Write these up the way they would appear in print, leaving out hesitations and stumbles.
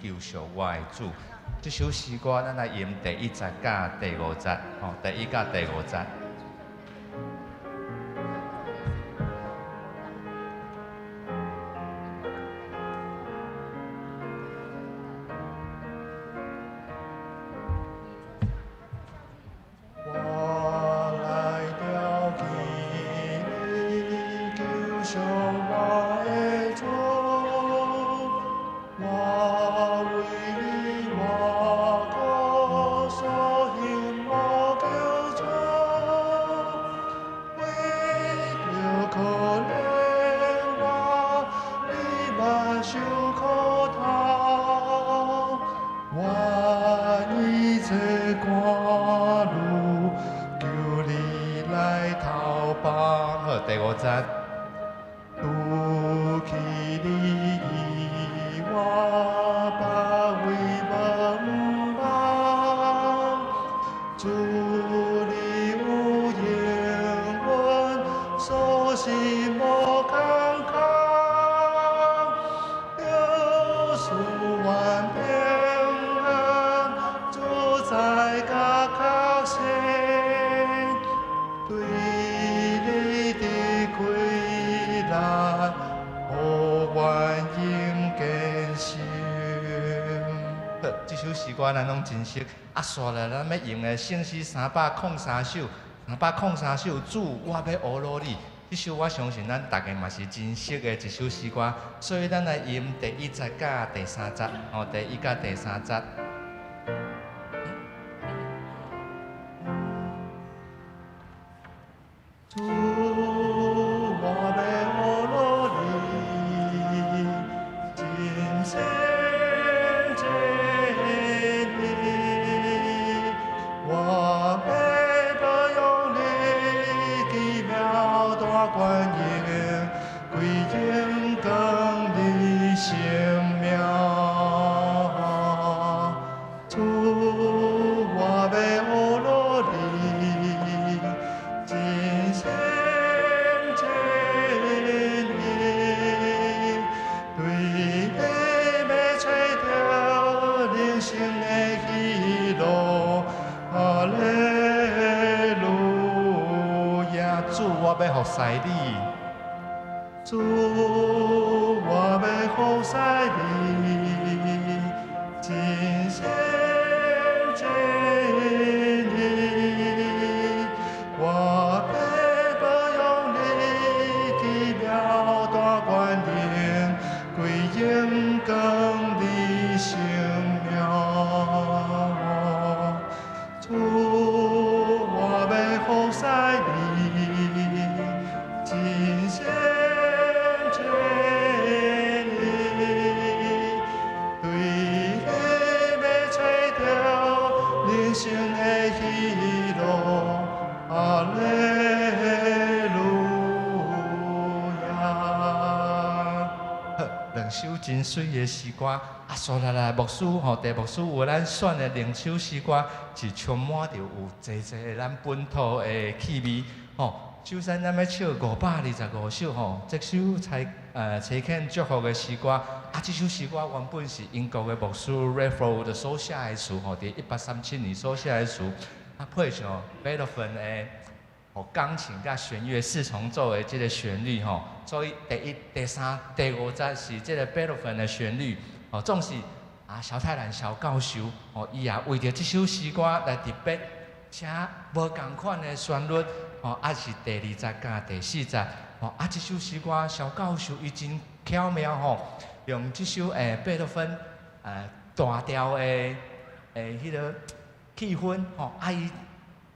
救赎我的主。这首诗歌咱来吟第1节甲第5节，第1甲第5节。第5节。拄起你我把为茫茫，主你有永远所心无空空，有数万平安，主在甲确信，对你的归来，互愿应坚信。好，这首诗歌咱拢真熟。接下来咱要用的圣诗303首，303首主，我要学努力。这首我相信咱大家嘛是真熟的一首诗歌，所以咱来吟第1节甲第3节，第1甲第3节。主，我要学努力，尽心尽力，我要保佑你奇妙大观音，归因更你生命。主，我要学努力，尽心尽力，对你要找到人生的喜乐。哈利路亚！主，我要服侍你。主，我要服侍你，尽心尽力。我要保佑你奇妙大观音，归因更你生命。主，我要服侍你，尽心尽力，对你要找到人生的喜乐。哈利路亚！好，两首真水的诗歌。接下来牧师第牧师有咱选的2首诗歌，是充满着有济济咱本土的气味。首先咱要唱525首这首蔡肯祝福的诗歌。这首诗歌原本是英国的牧师 Redford 所写的词，伫1837年所写的词。配上贝多芬的钢琴甲弦乐4重奏的这个旋律所以第1、第3、第5节是这个贝多芬的旋律总是萧泰然萧教授伊也为着这首诗歌来特别写无同款的旋律是第2节甲第4节这首诗歌萧教授伊真巧妙用这首贝多芬大调的迄个气氛伊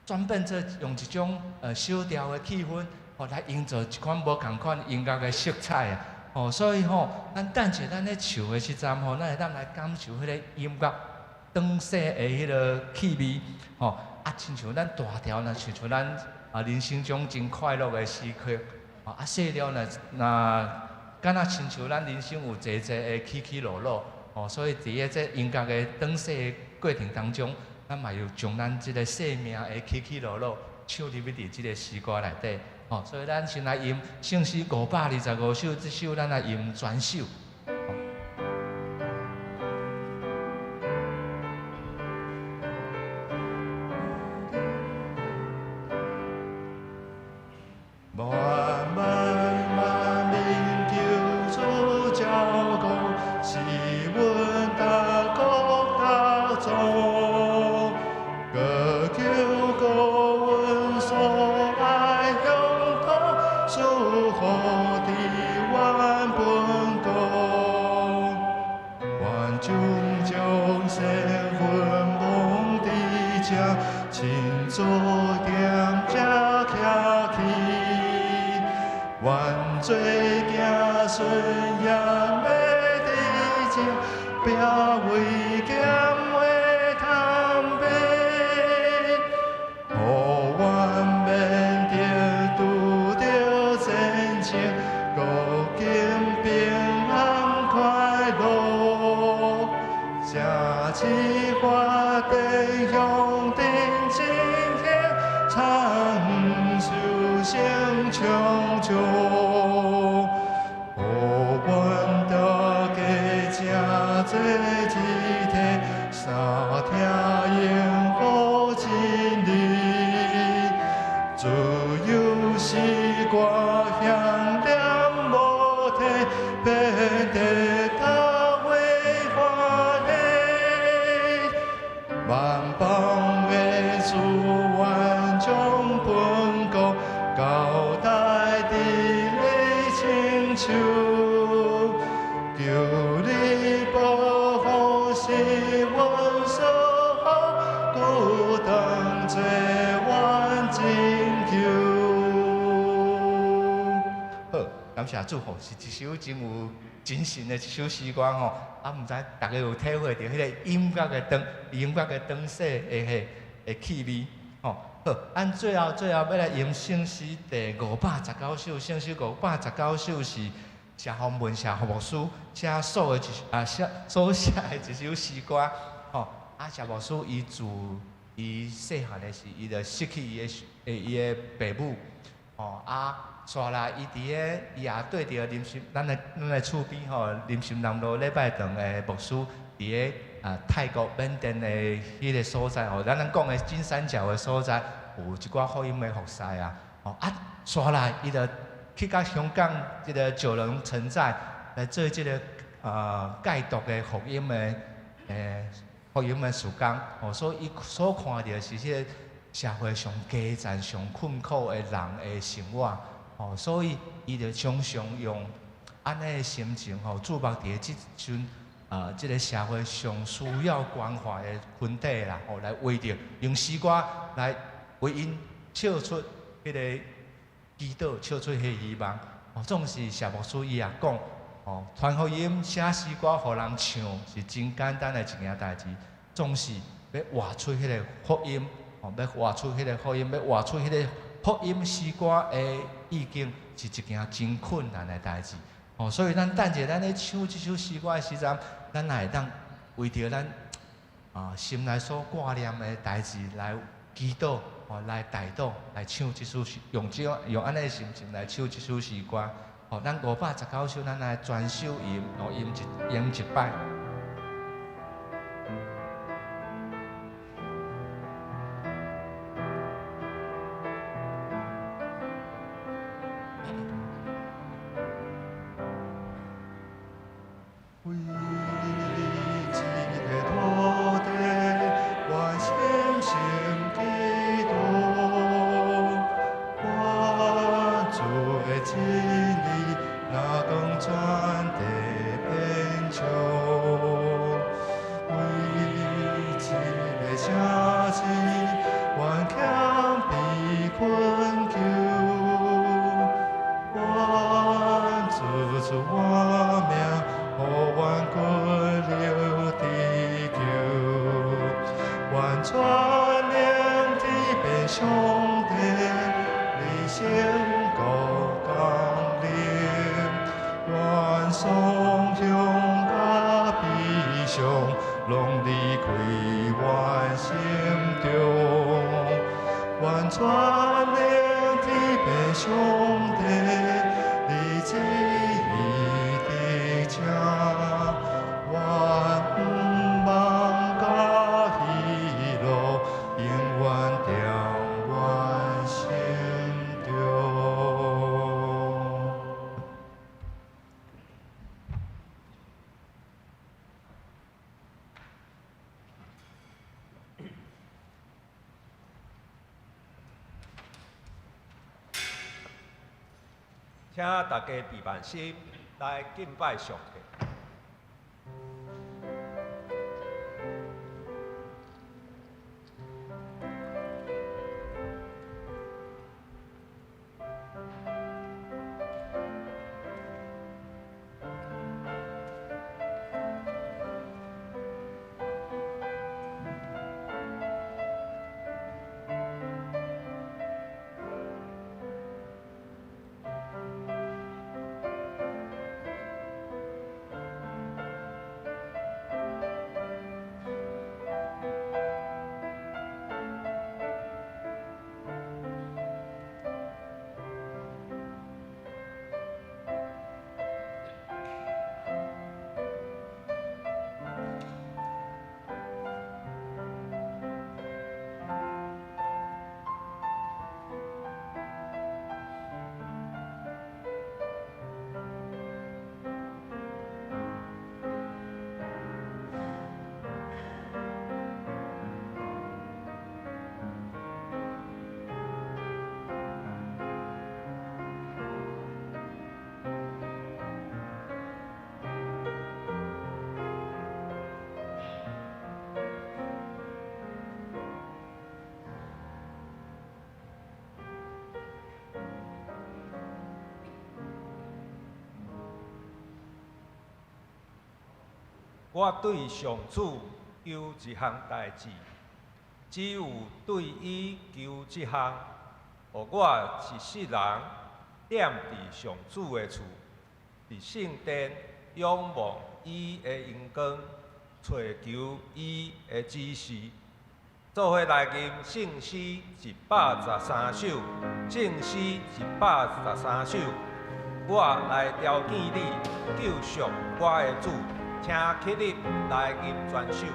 转变做用一种小调的气氛来营造一款无同款音乐的色彩所以咱等下咱咧唱的时阵咱会当来感受迄个音乐当时的迄个气味亲像咱大调若唱像咱人生中真快乐的诗曲小调若敢若亲像咱人生有济济的起起落落所以伫这音乐的当时的过程当中，咱嘛要将咱即个生命的起起落落唱入去伫即个诗歌内底所以咱先来吟圣诗525首，这首咱来吟全首。种种生分梦伫遮，亲做点遮徛起，愿做子孙也要伫遮，拼为咸话贪杯，互阮免得拄着前程，古今平安快乐，正是花灯向顶真天，长寿声长长，互阮大家正做一体，三听应好真理，自由是歌响亮无体，遍地头为欢喜，万邦的主愿将本国交代伫你亲手，求你保护是阮所好，孤当作阮拯救。好，感谢祝福，是一首真有精神的一首诗歌吼。啊，毋知大家有体会到迄个音乐的灯色的气味吼。好，咱最后要来吟圣诗第519首，圣诗519首是谢宏文谢牧师写所的所写的一首诗歌吼。啊，谢牧师伊细汉的时，伊就失去伊的父母吼啊。刷来，伊伊也对着咱的厝边吼，林森南路礼拜堂的牧师，伫泰国缅甸的迄个所在吼，咱讲的金三角的所在，有一寡福音的服侍啊。吼啊，刷来，伊就去到香港即个九龙城寨来做即个戒毒的福音的事工。吼，所以伊所看到是即个社会上基层、上困苦的人的生活。哦，所以伊就常常用安尼的心情吼，注目伫即阵即个社会上需要关怀的群体啦，吼，来为着用诗歌来为因唱出迄个祈祷，唱出迄个希望。哦，总是谢牧师伊也讲，哦，传福音写诗歌，互人唱是真简单的一件代志，总是要活出迄个福音，哦，要活出迄个福音，要活出迄个福音诗歌的意境，是一件真困难的代志。哦，所以咱等者，咱咧唱即首诗歌的时阵，咱也会当为着咱心内所挂念的代志来祈祷，哦，来代祷，来唱即首诗，用安尼的心情来唱即首诗歌。哦，咱519首，咱来专首吟，哦，吟一摆。请大家闭慢心来敬拜上帝。我对上主求一项代志，只有对伊求这项，互我一世人踮伫上主的厝，伫圣殿仰望伊的荣光，找求伊的指示。做伙来吟圣诗113首，圣诗113首。我来调见你，救赎我的主，请起立来吟全首。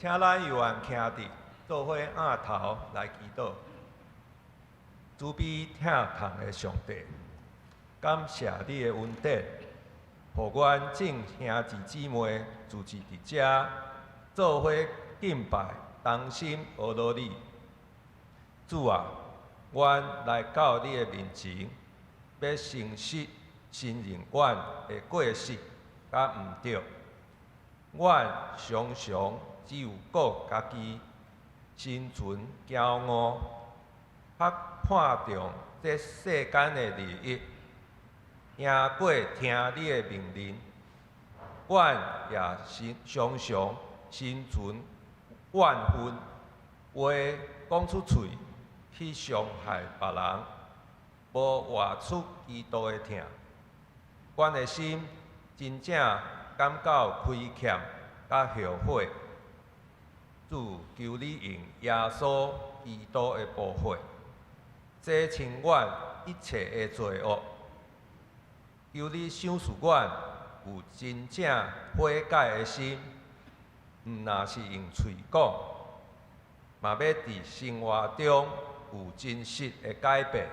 请咱犹原徛伫，做伙仰头来祈祷。慈悲疼痛的上帝，感谢你的恩典，互阮众兄弟姊妹聚集伫遮，做伙敬拜，同心学努力。主啊，阮来到你的面前，要诚实承认阮的过失甲毋对。阮常常只有顾家己，心存骄傲，较看重这世间的利益，赢过听你的命令。阮也常常心存怨愤，话讲出嘴去伤害别人，无活出基督的疼。阮的心真正感到亏欠甲后悔。主求你用耶稣基督的宝血，洗清阮一切的罪恶。求你赏赐阮有真正悔改的心，毋若是用喙讲，嘛要伫生活中有真实的改变，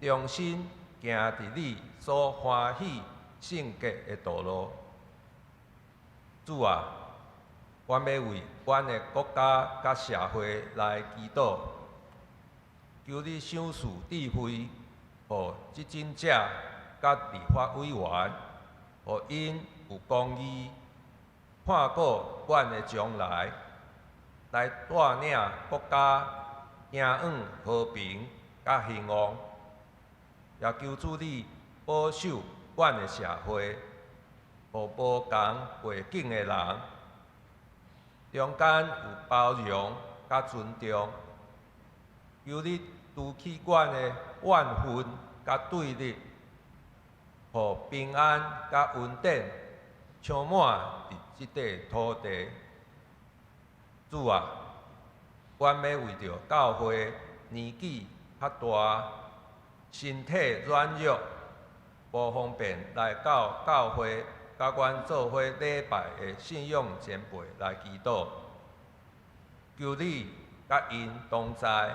重新行伫你所欢喜圣洁的道路。主啊，阮要为阮的国家甲社会来祈祷，求你赏赐智慧，互执政者甲立法委员，互因有公义，看顾阮的将来，来带领国家行往和平甲兴旺。也求主你保守阮的社会，互无共背景的人中间有包容甲尊重。求你除去阮的怨恨甲对立，互平安甲稳定充满伫即块土地。主啊，阮要为着教会年纪较大，身体软弱，无方便来到教会，甲阮做伙礼拜的信仰前辈来祈祷。求你甲因同在，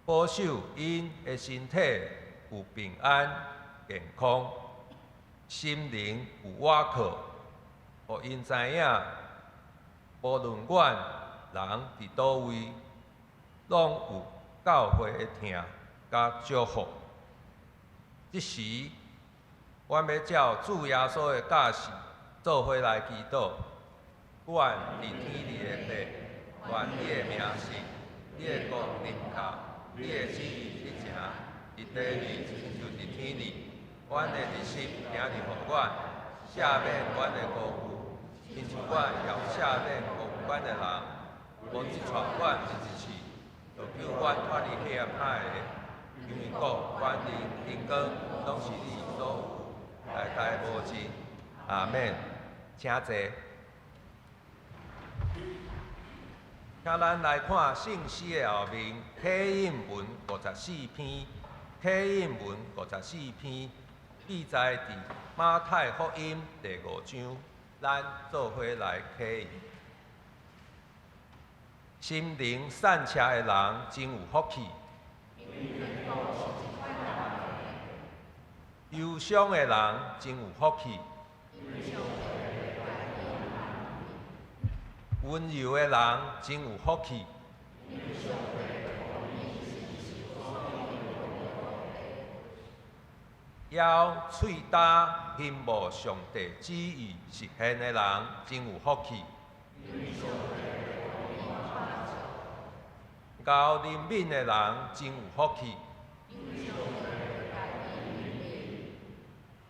保守因的身体有平安健康，心灵有倚靠，互因知影，无论阮人伫倒位，拢有教会的疼甲祝福。即时，阮要照主耶稣的教示，做伙来祈祷。阮伫天里的父，愿你的名是，你的国临到，你的旨意实行，伫地里就伫天里。阮的日食今日互阮，赦免阮的过犯，亲像阮也有赦免过阮的人，无即带阮入一次，就救阮脱离黑暗海的。因为国、权力、荣光，拢是你所有，代代无尽。阿免，请坐。请咱来看圣诗的后面，启应文54篇，启应文54篇记载伫马太福音第5章，咱做伙来启应。心灵善车的人真有福气，忧伤的人真有福气。温柔的人真有福气，要喙焦羡慕上帝旨意实现的人真有福气，厚怜悯的人真有福气，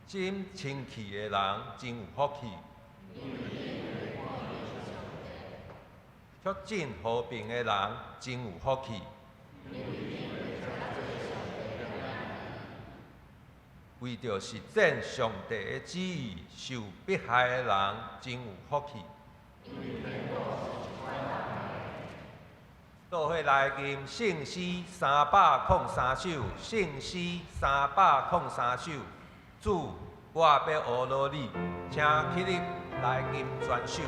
心清气的人真有福气。促进和平的人真有福气，为着实践上帝的旨意受迫害的人真有福气。做伙来念圣诗303首，圣诗303首。主，我要学罗你，请起立来念全首。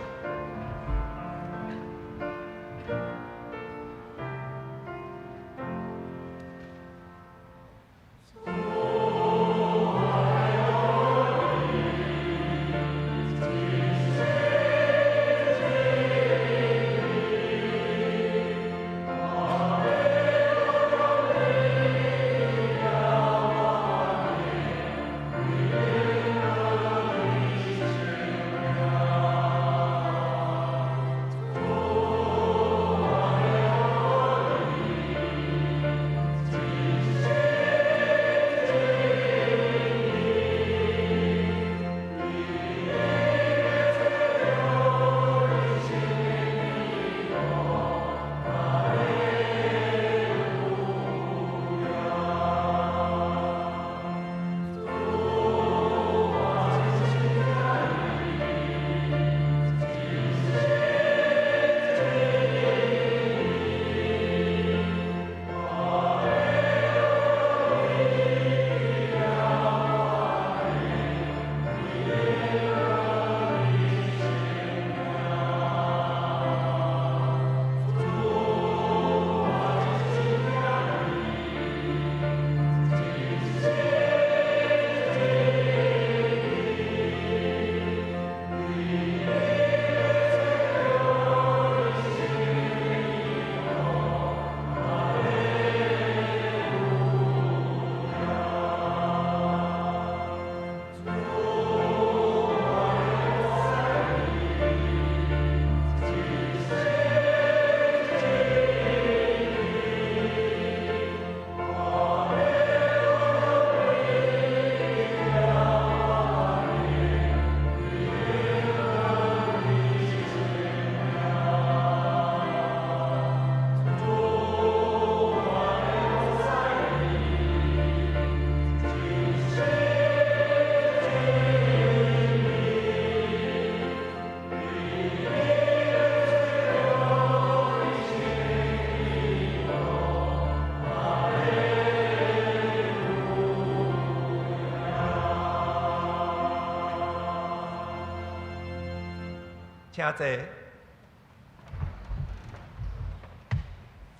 请坐，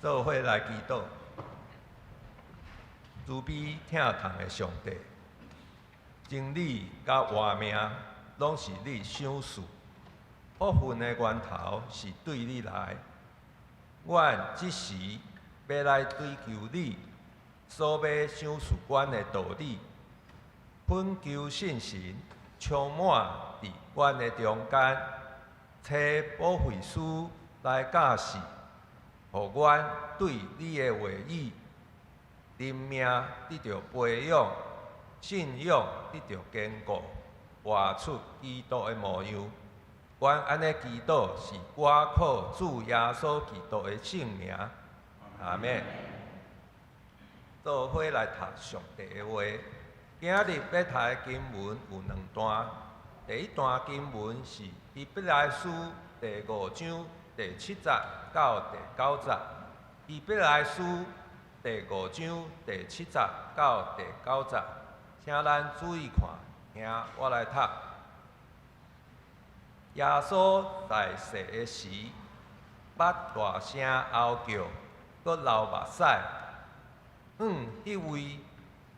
做伙来祈祷。慈悲疼痛的上帝，真理甲活命拢是你赏赐，福分的源头是对你来。阮即时要来追求你所要赏赐阮的道理，恳求信心充满伫阮的中间，找保惠师来教示，互阮对你的话语。灵命得到培养，信仰得到坚固，活出基督的模样。阮安尼祈祷是我靠主耶稣基督的圣名，阿免。做伙来读上帝的话。今日要读的经文有两段，第一段经文是《希伯来书》第5章第7节到第9节，《希伯来书》第5章第7节到第9节，请咱注意看，听我来读。耶稣在世的时，捌大声嚎叫，搁流目屎，迄位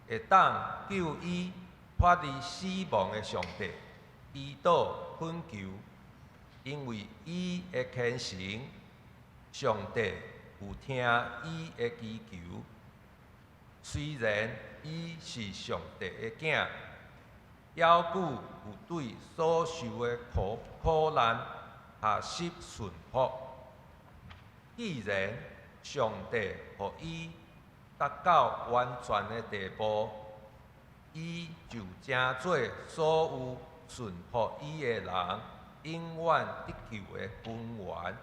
会当救伊脱离死亡的上帝，祈祷恳求，因为伊的虔诚，上帝有听伊的祈求。虽然伊是上帝的囝，犹旧有对所受的苦难学习顺服。既然上帝予伊达到完全的地步，伊就正做所有顺服伊的人永远得救的根源。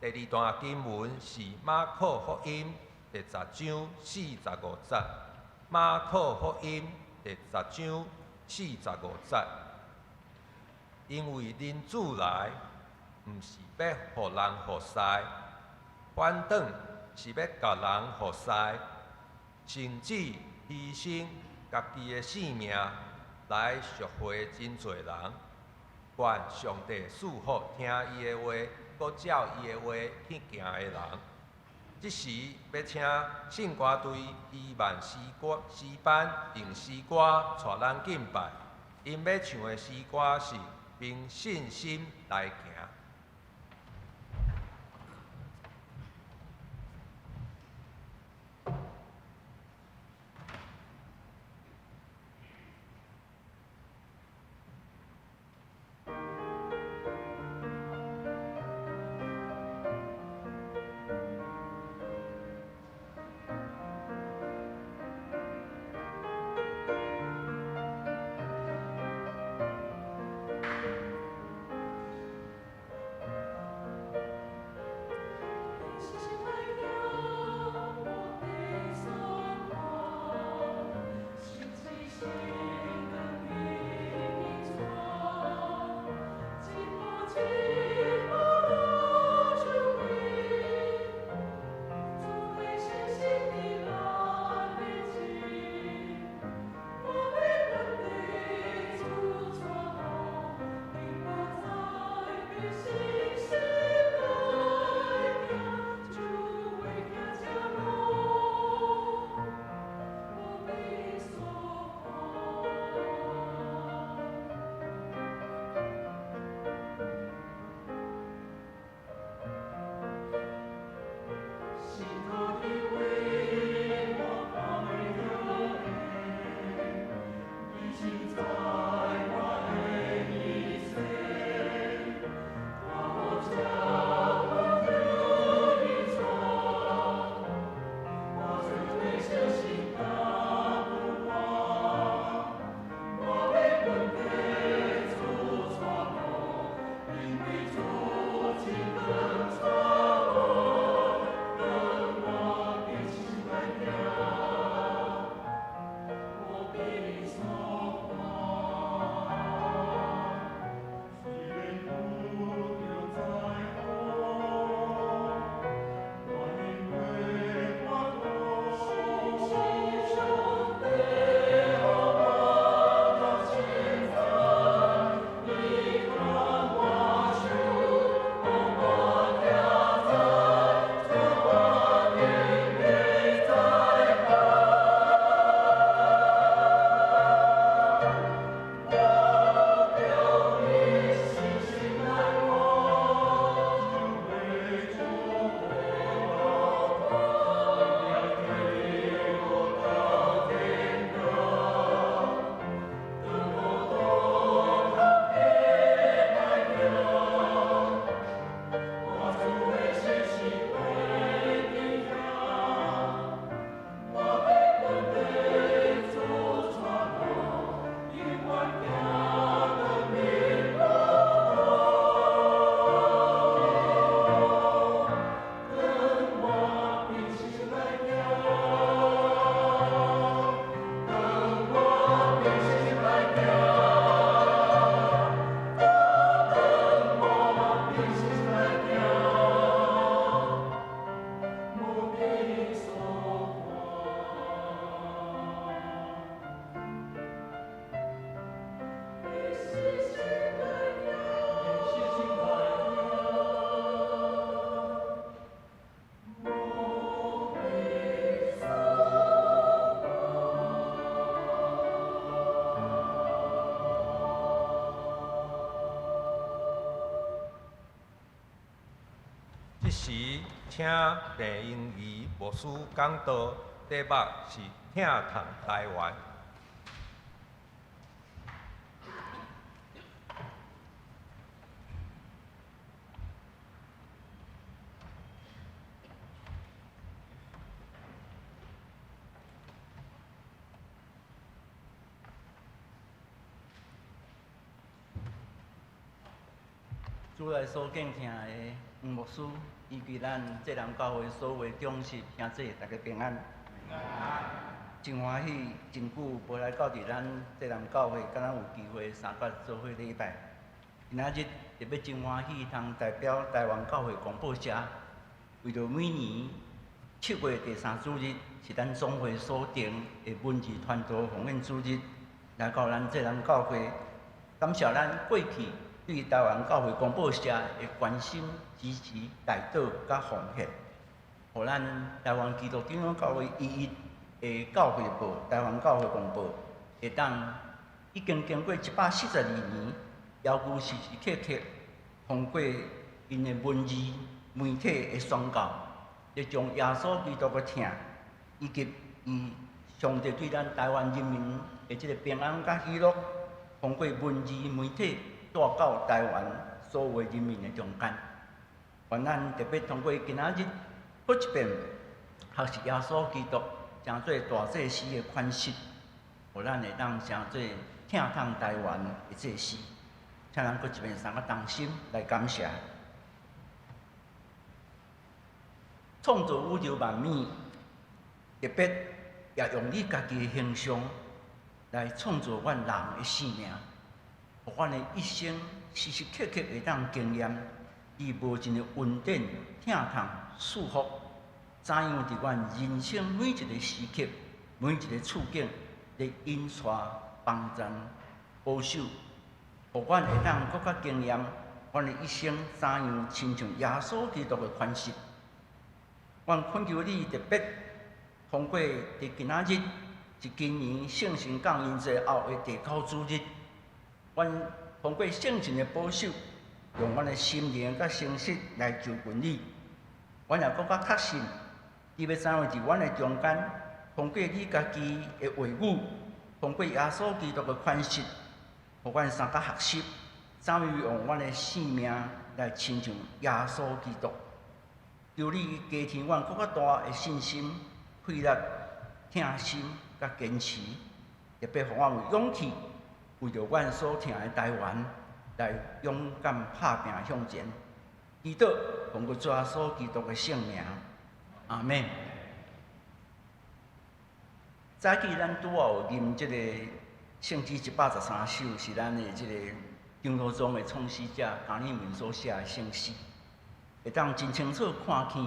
第二段经文是马可福音第10章45节，马可福音第10章45节。因为恁主来，毋是要互人服侍，反倒是要甲人服侍，甚至牺牲家己的性命来赎回真侪人。愿上帝赐福听伊的话，搁照伊的话去行的人。即时要请圣歌队伊万诗班用诗歌带咱敬拜，因要唱的诗歌是凭信心来行。即时请郑英仪牧师讲道，题目是“疼痛台湾”。主内所敬听的黄牧师，以及咱济南教会所有忠实兄弟，大家平安。真欢喜，真久无来到伫咱济南教会，敢若有机会三节做伙礼拜。今仔日特别真欢喜，通代表台湾教会广播社，为着每年7月第3主日是咱总会所定的文字传道奉献主日，来到咱济南教会，感谢咱过去对台湾教会广播社的关心、支持、带导甲奉献，互咱台湾基督长老教会11的教会报台湾教会广播，会当已经经过142年，遥距时时刻刻，通过因的文字、媒体的宣告，来将耶稣基督的疼，以及伊上帝对咱台湾人民的这个平安甲喜乐，通过文字、媒体带到台湾所有人民的中间。愿咱特别通过今仔日不一遍学习耶稣基督成做大祭司的款式，互咱会当成做疼痛台湾的祭司。请咱搁一遍三个同心来感谢。创造宇宙万物，特别也用你家己的形象来创造阮人的生命，互阮的一生时时刻刻会当经验伊无尽的恩典、疼痛、祝福，怎样伫阮人生每一个时刻、每一个处境，来引带、帮助、保守，互阮会当搁较经验阮的一生怎样亲像耶稣基督的款式。阮恳求你特别通过伫今仔日是今年圣神降临节后的第9主日，阮通过圣神的保守，用阮的心灵甲诚实来求问你。阮也搁较确信，你要怎样伫阮的中间，通过你家己的话语，通过耶稣基督的款式，互阮三甲学习，怎样用阮的生命来亲像耶稣基督。求你加添阮搁较大的信心、气力、疼心甲坚持，特别互阮有勇气，为着阮所疼的台湾，来勇敢拍拼向前。祈祷通过耶稣基督的圣名，阿门。早起咱拄好有念即个圣诗113首，是咱的即个长老庄的创始者加里文所写的圣诗。会当真清楚看见，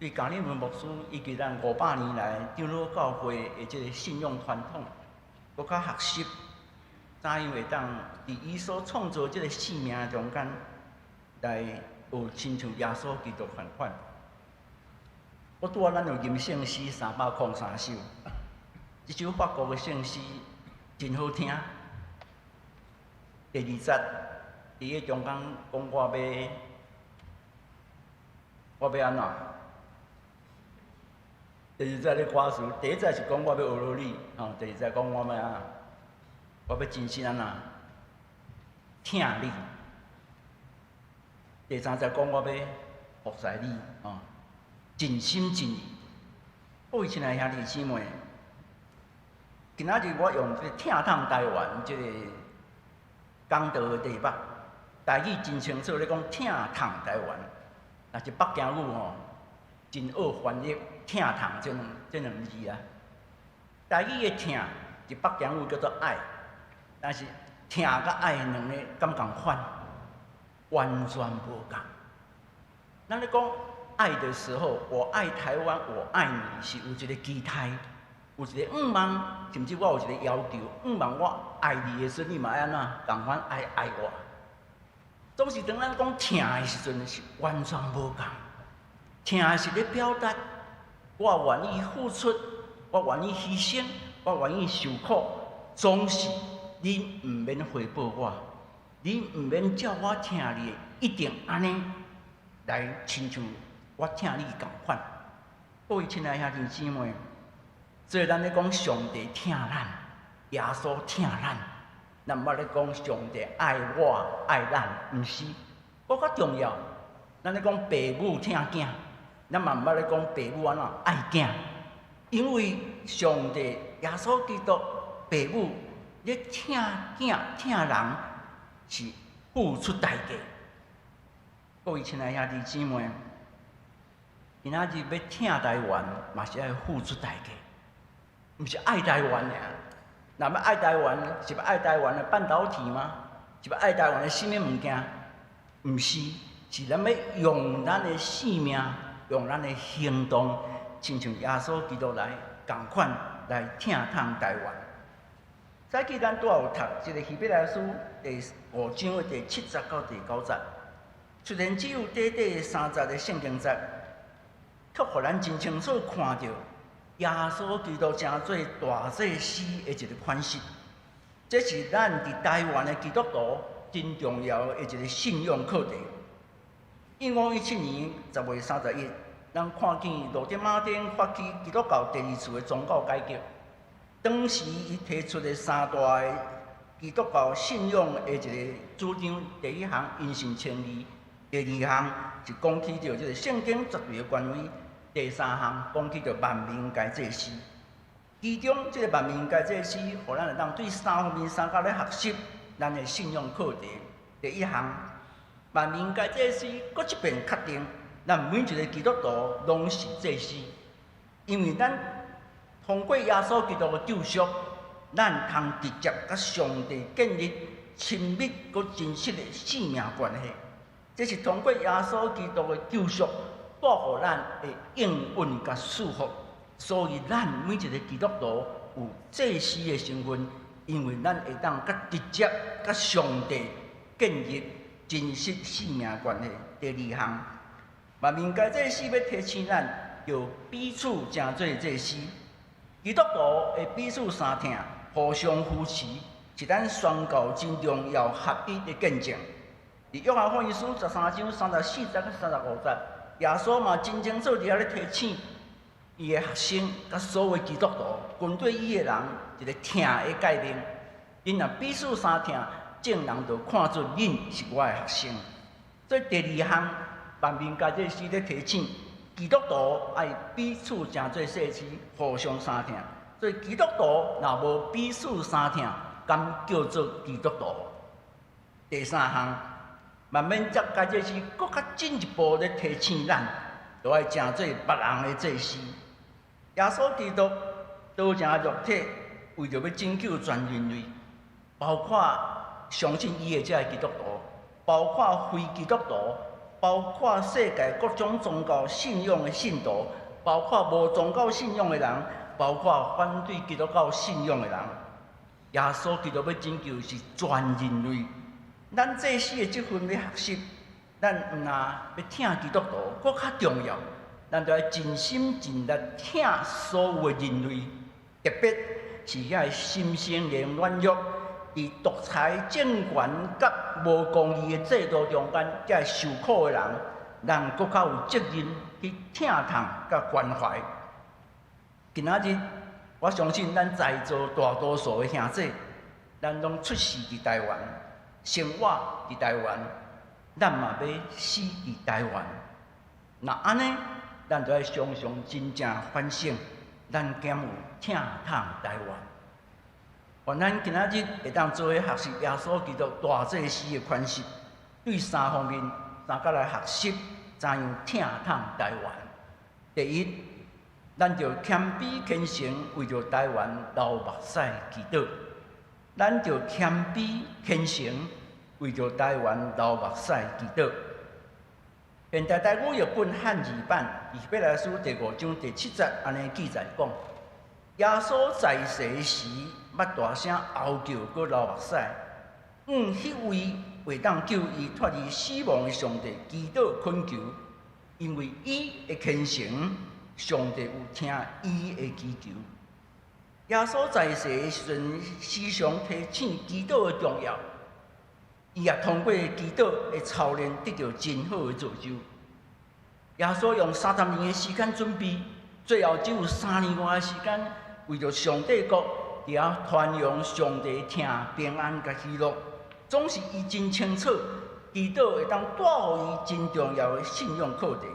对加里文牧师以及咱500年来长老教会的这个信仰传统，搁较学习，怎样会当伫伊所创造这个生命中间，来有亲像耶稣基督款。我拄仔咱有念圣诗303首，这首法国的圣诗真好听。第2节伫个中间讲我要安怎？第2节咧歌词，第1节是讲我要学罗你，第2节讲我要安怎？我要真心安怎？疼你。第3节讲我要服侍你，尽心尽意。各位亲爱兄弟姊妹，今仔日我用这疼痛台湾这个讲道的题目，台语真清楚咧讲疼痛台湾。但是北京语真好翻译疼痛这两字啊。台语的疼，伫北京语叫做爱，但是疼甲爱两个敢共款，完全无共。咱咧讲爱的时候，我爱台湾，我爱你，是有一个期待，有一个望，甚至我有一个要求，望我爱你的时候，你嘛安怎共款爱我。总是当咱讲疼的时阵，是完全无共。疼的是咧表达我愿意付出，我愿意牺牲，我愿意受苦。总是你毋免回报我，你毋免叫我疼你，一定安尼。来亲像我疼你共款。各位亲爱兄弟姊妹，所以咱咧讲上帝疼咱，耶稣疼咱，咱毋捌咧讲上帝爱我爱咱，毋是。搁较重要，咱咧讲父母疼囝，咱嘛毋捌咧讲父母安怎爱囝，因为上帝耶稣基督父母咧疼囝疼人是付出代价。各位亲爱兄弟姊妹，今仔日要疼台湾，嘛是要付出代价，毋是爱台湾尔。若要爱台湾，是要爱台湾的半导体吗？是要爱台湾的什么物件？毋是，是咱要用咱的性命，用咱的行动，亲像耶稣基督来共款来疼痛台湾。早起咱拄有读一个希伯来书第5章的第7节到第9节，虽然只有短短的3节的圣经节，却互咱真清楚看到耶稣基督成做大祭司的一个款式。这是咱伫台湾的基督徒真重要的一个信仰课题。1517年10月31，咱看见路德马丁发起基督教第2次的宗教改革。当时伊提出的3大的基督教信仰的一个主张，第1项因信称义，第2项是讲起着这个圣经绝对的权威，第3项讲起着万民该祭司。其中这个万民该祭司，互咱会当对3方面3角咧学习咱的信仰课题。第1项，万民该祭司，搁一遍确定，咱每一个基督徒拢是祭司，因为咱通过耶稣基督的救赎，咱通直接甲上帝建立亲密搁真实的性命关系。这是通过耶稣基督的救赎，带予咱的应允甲祝福。所以，咱每一个基督徒有祭司的身份，因为咱会当甲直接甲上帝建立真实性命关系。第2项，万民该祭司要提醒咱，要彼此成做祭司。基督徒会彼此相疼，互相扶持，是咱宣告真重要合一的见证。伫约翰福音书13章34节到35节，耶稣嘛真清楚伫遐咧提醒伊的学生甲所有基督徒，军队伊的人一个疼的概念。因若彼此相疼，众人就看出恁是我的学生。所以第2项，万民该祭司咧提醒基督徒爱彼此成做祭司，互相相疼。所以基督徒若无彼此相疼，敢叫做基督徒？第3项，万民该祭司搁较进一步咧提醒咱，就爱成做别人的祭司。耶稣基督道成肉体，为着要拯救全人类，包括相信伊的这基督徒，包括非基督徒，包括世界各种宗教信仰的信徒，包括无宗教信仰的人，包括反对基督教信仰的人。耶稣基督要拯救是全人类。咱祭司的这份要学习，咱毋若要疼基督徒，搁较重要。咱就要尽心尽力疼所有的人类，特别是遐心生连软弱，伫独裁政权甲无公义的制度中间，遮受苦的人，咱搁较有责任去疼痛甲关怀。今仔日，我相信咱在座大多数的兄弟，咱拢出世伫台湾，生活伫台湾，咱嘛要死伫台湾。那安尼，咱就要常常真正反省，咱敢有疼痛台湾？愿咱今仔日会当做伙学习耶稣基督大祭司的款式，对3方面3角来学习，怎样疼痛台湾。第一，咱就谦卑虔诚，为着台湾流目屎祈祷。咱就谦卑虔诚，为着台湾流目屎祈祷。现代台语译本汉字版，以希伯来书第5章第7节安尼记载讲：耶稣在世时，捌大声嚎叫，搁流目屎，迄位会当救伊脱离死亡的上帝，祈祷恳求，因为伊的虔诚，上帝有听伊的祈求。耶稣在世的时阵，时常提醒祈祷的重要。伊也通过祈祷的操练，得到真好的造就。耶稣用30年的时间准备，最后只有3年外的时间，为着上帝国，伫遐传扬上帝听平安甲喜乐，总是伊真清楚，祈祷会当带予伊真重要的信仰课题。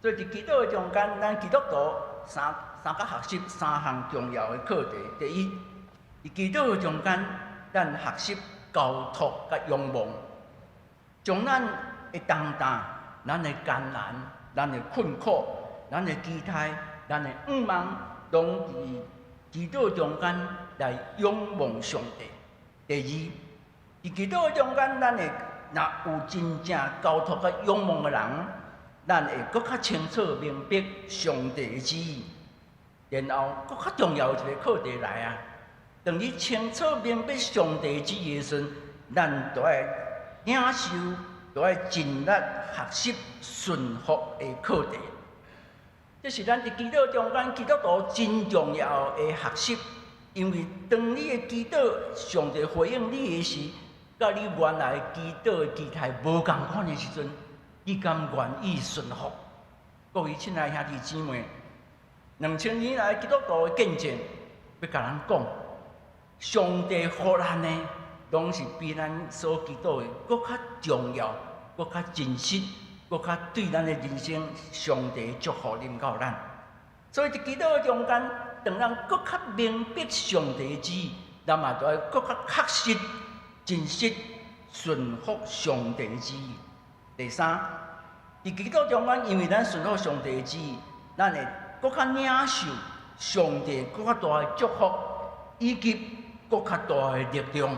所以伫祈祷的中间，咱基督徒三角学习3项重要的课题。第一，伫祈祷的中间，咱学习交托甲仰望，将咱的重担、咱的艰难、咱的困苦、咱的期待、咱的愿望，拢伫祈祷中间来仰望上帝。第二，伫祈祷中间，咱会若有真正交托甲仰望的人，咱会搁较清楚明白上帝的旨意。然后，搁较重要一个课题来啊！当你清楚明白上帝的旨意的时阵，咱就要领受，就要尽力学习顺服的课题。这是咱伫祈祷中间基督徒真重要的学习，因为当你的祈祷上帝回应你的时，甲你原来祈祷的期待无共款的时阵，你甘愿意顺服？各位亲爱兄弟姊妹，2000年来基督徒的见证，要甲咱讲，上帝予咱的，拢是比咱所祈祷的搁较重要、搁较真实、搁较对咱的人生上帝的祝福临到咱。所以伫祈祷的中间，当咱搁较明白上帝的旨意，咱嘛就要搁较确实、真实顺服上帝的旨意。第三，伫祈祷中间，因为咱顺服上帝的旨意，咱会搁较领受上帝搁较大的祝福，以及搁较大的力量。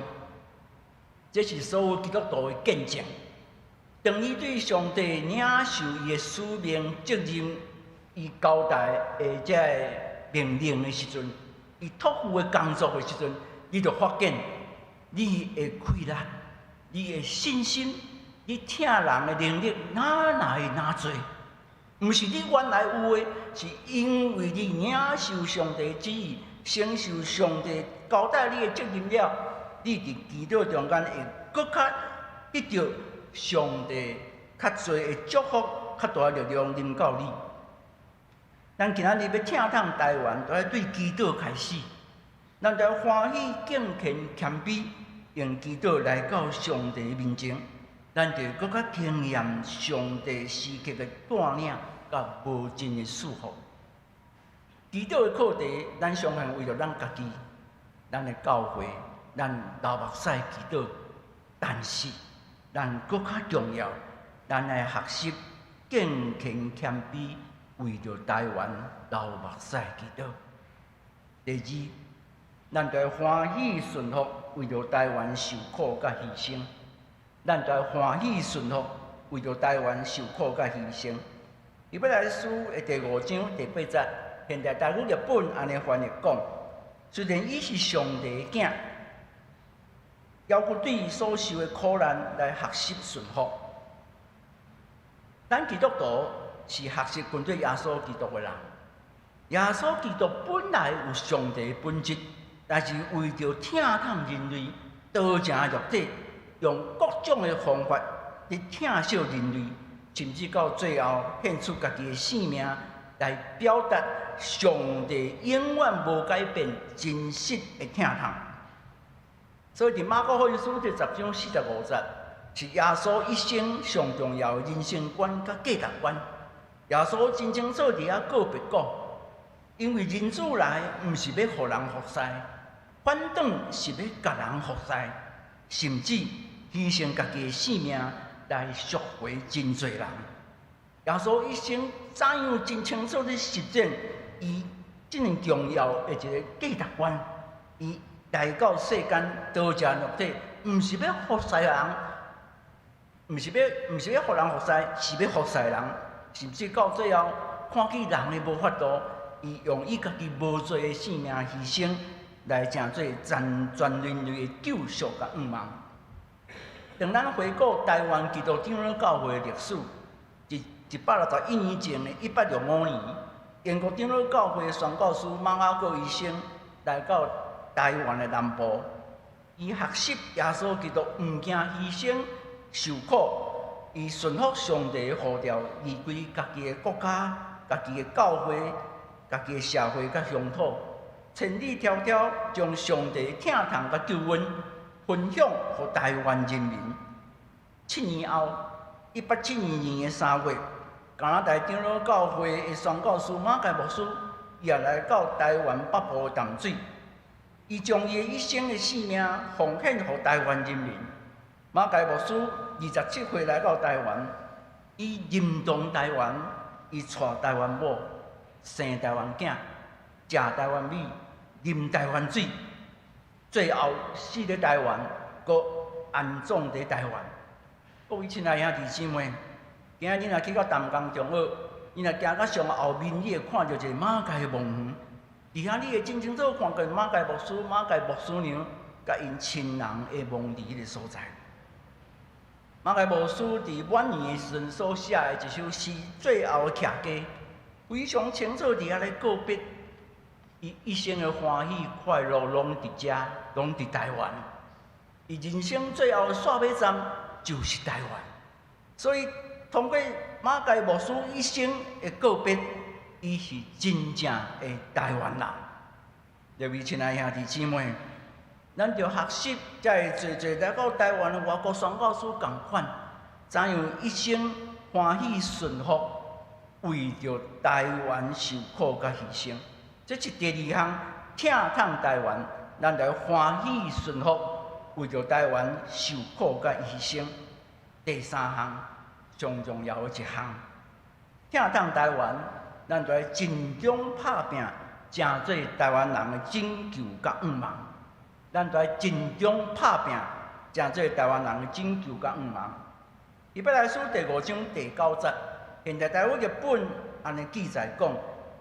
这是所有基督徒的见证。当伊对上帝领受伊的使命责任，伊交代的这个命令的时阵，伊托付的工作的时阵，你就发现你的气力、你的信心、你听人的能力哪来哪多？毋是你原来有的，是因为你领受上帝的旨意，承受上帝交代你的责任了，你伫祈祷中间会搁较得到上帝较侪的祝福、较大的力量临到你。咱今仔日要听透台湾，就要对祈祷开始，咱就要欢喜、敬虔、谦卑，用祈祷来到上帝面前。咱就搁较经验上帝时刻的带领，甲无尽的祝福。祈祷的课题，咱上限为着咱家己、咱的教会、咱流目屎祈祷，但是咱搁较重要，咱来学习敬虔谦卑，为着台湾流目屎祈祷。第二，咱就要欢喜顺服，为着台湾受苦甲牺牲。咱就要欢喜顺服，为着台湾受苦甲牺牲。以弗所书的第5章第8节，现代台语译本安尼翻译讲：虽然伊是上帝的囝，要佮对伊所受的苦难来学习顺服。咱基督徒是学习跟对耶稣基督的人。耶稣基督本来有上帝的本质，但是为着听透人类道成肉体。用各种的方法去疼惜人类，甚至到最后献出家己的性命，来表达上帝永远无改变真实的疼痛。所以，伫马可福音书第10章45节，是耶稣一生上重要的人生观甲价值观。耶稣真清楚伫遐告别讲，因为人子来毋是要互人服侍，反倒是要甲人服侍，甚至牺牲家己的性命来赎回真侪人。耶稣一生怎样真清楚地实践伊这样重要的一个价值观？伊来到世间道成肉体，毋是要服侍人，毋是要互人服侍，是要服侍人。甚至到最后，看见人的无法度，伊用伊家己无罪的性命牺牲，来成做全人类的救赎甲愿望。当咱回顾台湾基督长老教会的历史，自161年前的1865年，英国长老教会的宣教师马雅各医生来到台湾的南部，伊学习耶稣基督毋惊牺牲受苦，伊顺服上帝的呼召，离开家己的国家、家己的教会、家己的社会甲乡土，千里迢迢将上帝疼痛甲救恩分享予台湾人民。7年后，1872年的3月，加拿大长老教会的宣教师马介牧师也来到台湾北部的淡水，伊将伊一生的性命奉献予台湾人民。马介牧师27岁来到台湾，伊认同台湾，伊娶台湾某，生台湾囝，食台湾米，啉台湾水，最后死伫台湾，搁安葬伫台湾。各位亲爱兄弟姊妹，今仔日若去到淡江中学，你若行到上后面，你会看到一个马介的墓园。伫遐你会真清楚看到马介牧师、马介牧师娘甲因亲人会墓伫迄个所在。马介牧师伫晚年的时阵所写的一首诗《最后的客家》，非常清楚伫遐咧告别，伊一生的欢喜快乐拢伫遮，拢伫台湾。伊人生最后的煞尾站就是台湾。所以通过马介牧师一生的告别，伊是真正的台湾人。各位亲爱兄弟姊妹，咱着学习，才会侪侪来到台湾的外国宣教师共款，怎样一生欢喜顺服，为着台湾受苦甲牺牲。这是第二项，疼痛台湾，咱来欢喜顺服，为着台湾受苦甲牺牲。第三项，上重要的一项，疼痛台湾，咱就要尽忠拍拼，成做台湾人的拯救甲愿望。咱就要尽忠拍拼，成做台湾人的拯救甲愿望。以伯来书第5章第9节，现代台湾日本安尼记载讲：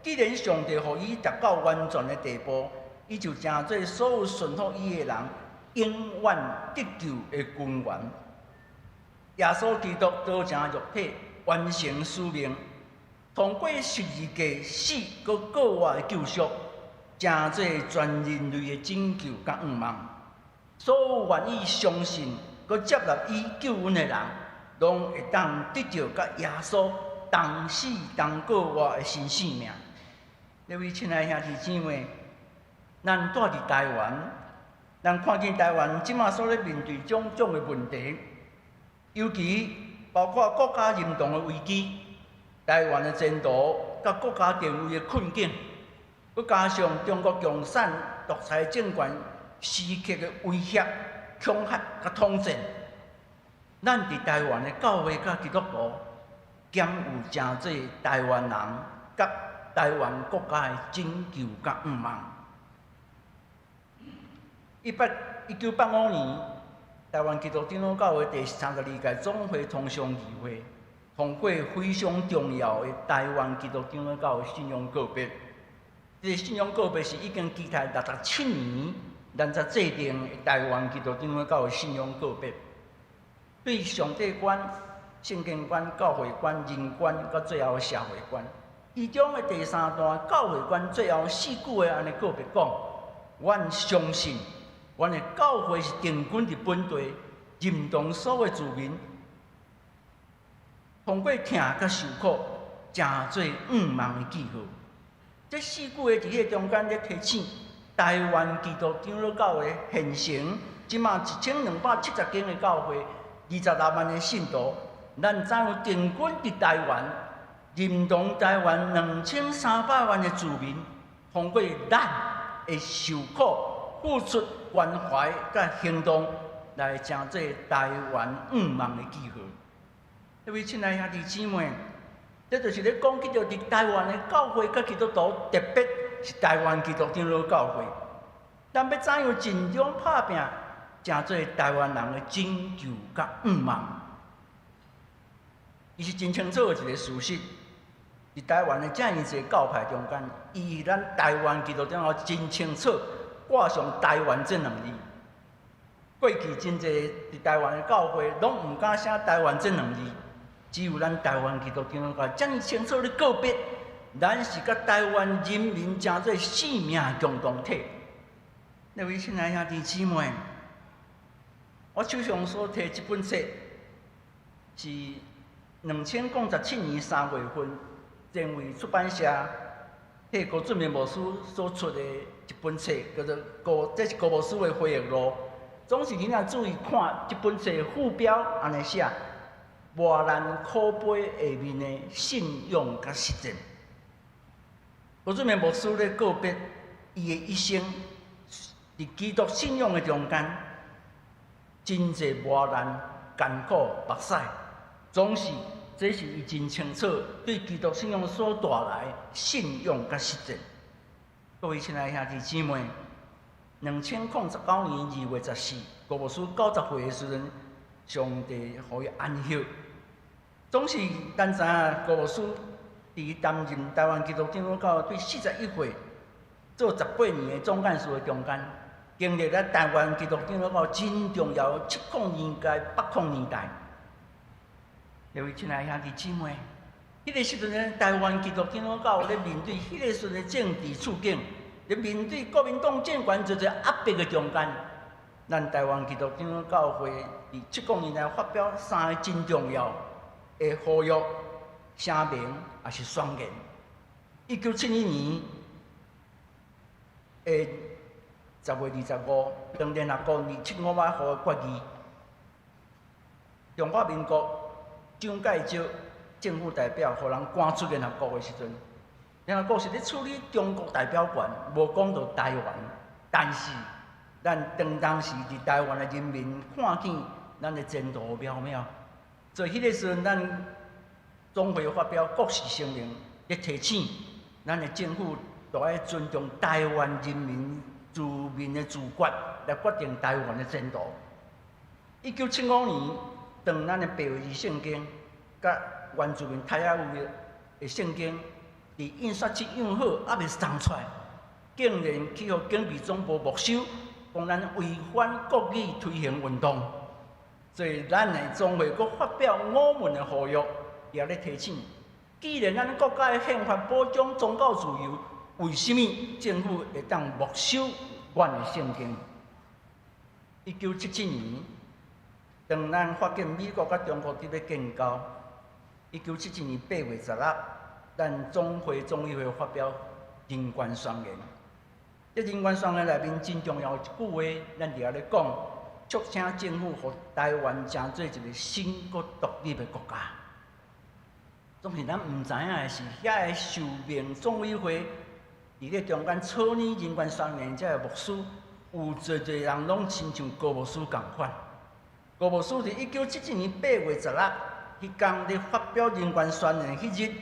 既然上帝予伊达到完全的地步，伊就成做所有顺服伊的人永远得救的君王。耶稣基督道成肉体，完成使命，通过十字架死，搁国外的救赎，成做全人类的拯救甲愿望。所有愿意相信、搁接纳伊救恩的人，拢会当得到甲耶稣同死同国外的新生命。各位亲爱兄弟姊妹，咱住伫台湾，咱看见台湾即马所咧面对种种的问题。尤其包括国家认同的危机、台湾的前途、甲国家定位的困境，佮加上中国共产独裁政权时刻的威胁、恐吓甲统战，咱伫台湾的教会甲基督徒，兼有成做台湾人甲台湾国家的拯救甲愿望。1985年。台湾基督长老教会第32届总会通商议会通过非常重要的台湾基督长老教会信仰告别。这个信仰告别是已经期待67年，咱才制定的台湾基督长老教会信仰告别。对上帝观、圣经观、教会观、人观，到最后社会观，其中的第3段教会观最后4句的安尼告别讲：阮相信。阮的教会是定军伫本地，认同所有子民，通过疼甲受苦，成做愿望的记号。这4句话伫迄中间咧提醒台湾基督长老教会现成，即马1270间的教会，26万的信徒，咱怎有定军伫台湾，认同台湾2300万的子民，通过咱的受苦、付出。关怀甲行动来成做台湾愿望的记号。各位亲爱兄弟姊妹，这就是咧讲起着伫台湾的教会甲基督徒，特别是台湾基督长老教会，咱要怎样尽忠拍拼，成做台湾人的拯救甲愿望。伊是真清楚的一个事实，伫台湾的遮尔济教派中间，伊咱台湾基督长老真清楚。挂上台湾这2字，过去真济伫台湾的教会拢毋敢写台湾这2字，只有咱台湾基督长老教会遮尔清楚咧告别，咱是甲台湾人民成做生命共同体。各位亲爱兄弟姊妹，我手上所提这本册，是2007年3月份，前卫出版社替高俊明牧师所出的一本册，叫做这是高牧师的回忆录。总是你若注意看这本册的副标，安尼写：磨难苦悲下面的信用甲实践。高俊明牧师咧告别伊的一生，伫基督信仰的中间，真侪磨难、艰苦、目屎，总是这是伊真清楚对基督信仰所带来信用甲实践。各位亲爱兄弟姊妹，2019年2月14日，高牧师90岁的时阵，上帝予伊安息。总是咱知影高牧师伫担任台湾基督长老教会对41岁做18年的总干事的中间，经历咱台湾基督长老教会真重要的7控年代、8控年代。各位亲爱兄弟姊妹，迄个时阵咧，台湾基督长老教会咧面对迄个时阵的政治处境，咧面对国民党政权一个压迫的中间，咱台湾基督长老教会伫7控年代发表3个真重要的呼吁、声明也是宣言。1971年10月25日，当联合国27500号的决议，中华民国蒋介石政府代表互人赶出联合国的时阵，联合国是咧处理中国代表权，无讲到台湾。但是，咱当时伫台湾的人民看见咱的前途渺渺，所以迄个时阵，咱总会发表国事声明，咧提醒咱的政府都要尊重台湾人民自民的自决，来决定台湾的前途。1975年，当咱的白话字圣经甲原住民泰雅语的圣经伫印刷机用好还未送出来，竟然去互警备总部没收，讲咱违反国语推行运动。所以咱的总会阁发表5文的呼吁，也咧提醒：既然咱国家的宪法保障宗教自由，为什么政府会当没收阮的圣经？1977年，当咱发现美国甲中国伫咧建交，1977年8月16日，咱总议会发表人权宣言。这人权宣言内面真重要一句话，咱伫遐咧讲，促请政府互台湾成做一个新国独立的国家。总是咱毋知影的是，遐个受命总委会伫咧中间草拟人权宣言，遮个牧师有侪人拢亲像高牧师共款。高牧师伫1977年8月16日迄天咧发表人权宣言迄日，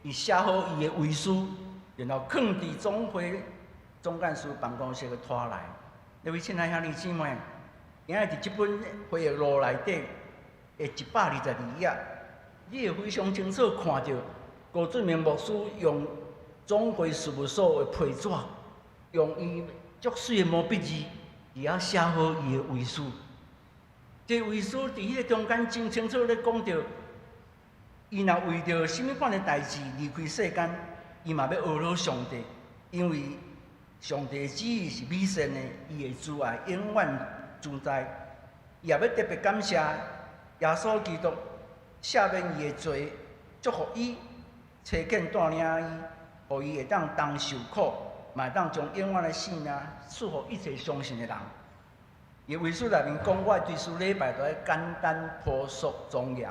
伊写好伊的遗书，然后放伫总会总干事办公室的拖来。各位亲爱兄弟姊妹，今日伫这本回忆录内底的122页，你会非常清楚看到高俊明牧师用总会事务所的批纸，用伊足水的毛笔字，伫遐写好伊的遗书。这遗书伫迄个中间真清楚咧讲到，伊若为着什么款的代志离开世间，伊嘛要懊恼上帝，因为上帝的旨意是美善的，伊的慈爱永远存在。伊也要特别感谢耶稣基督赦免伊的罪，祝福伊，差遣带领伊，互伊会当当受苦，嘛会当将永远的性命赐予一切相信的人。伊遗书内面讲，我对书礼拜都要简单朴素庄严。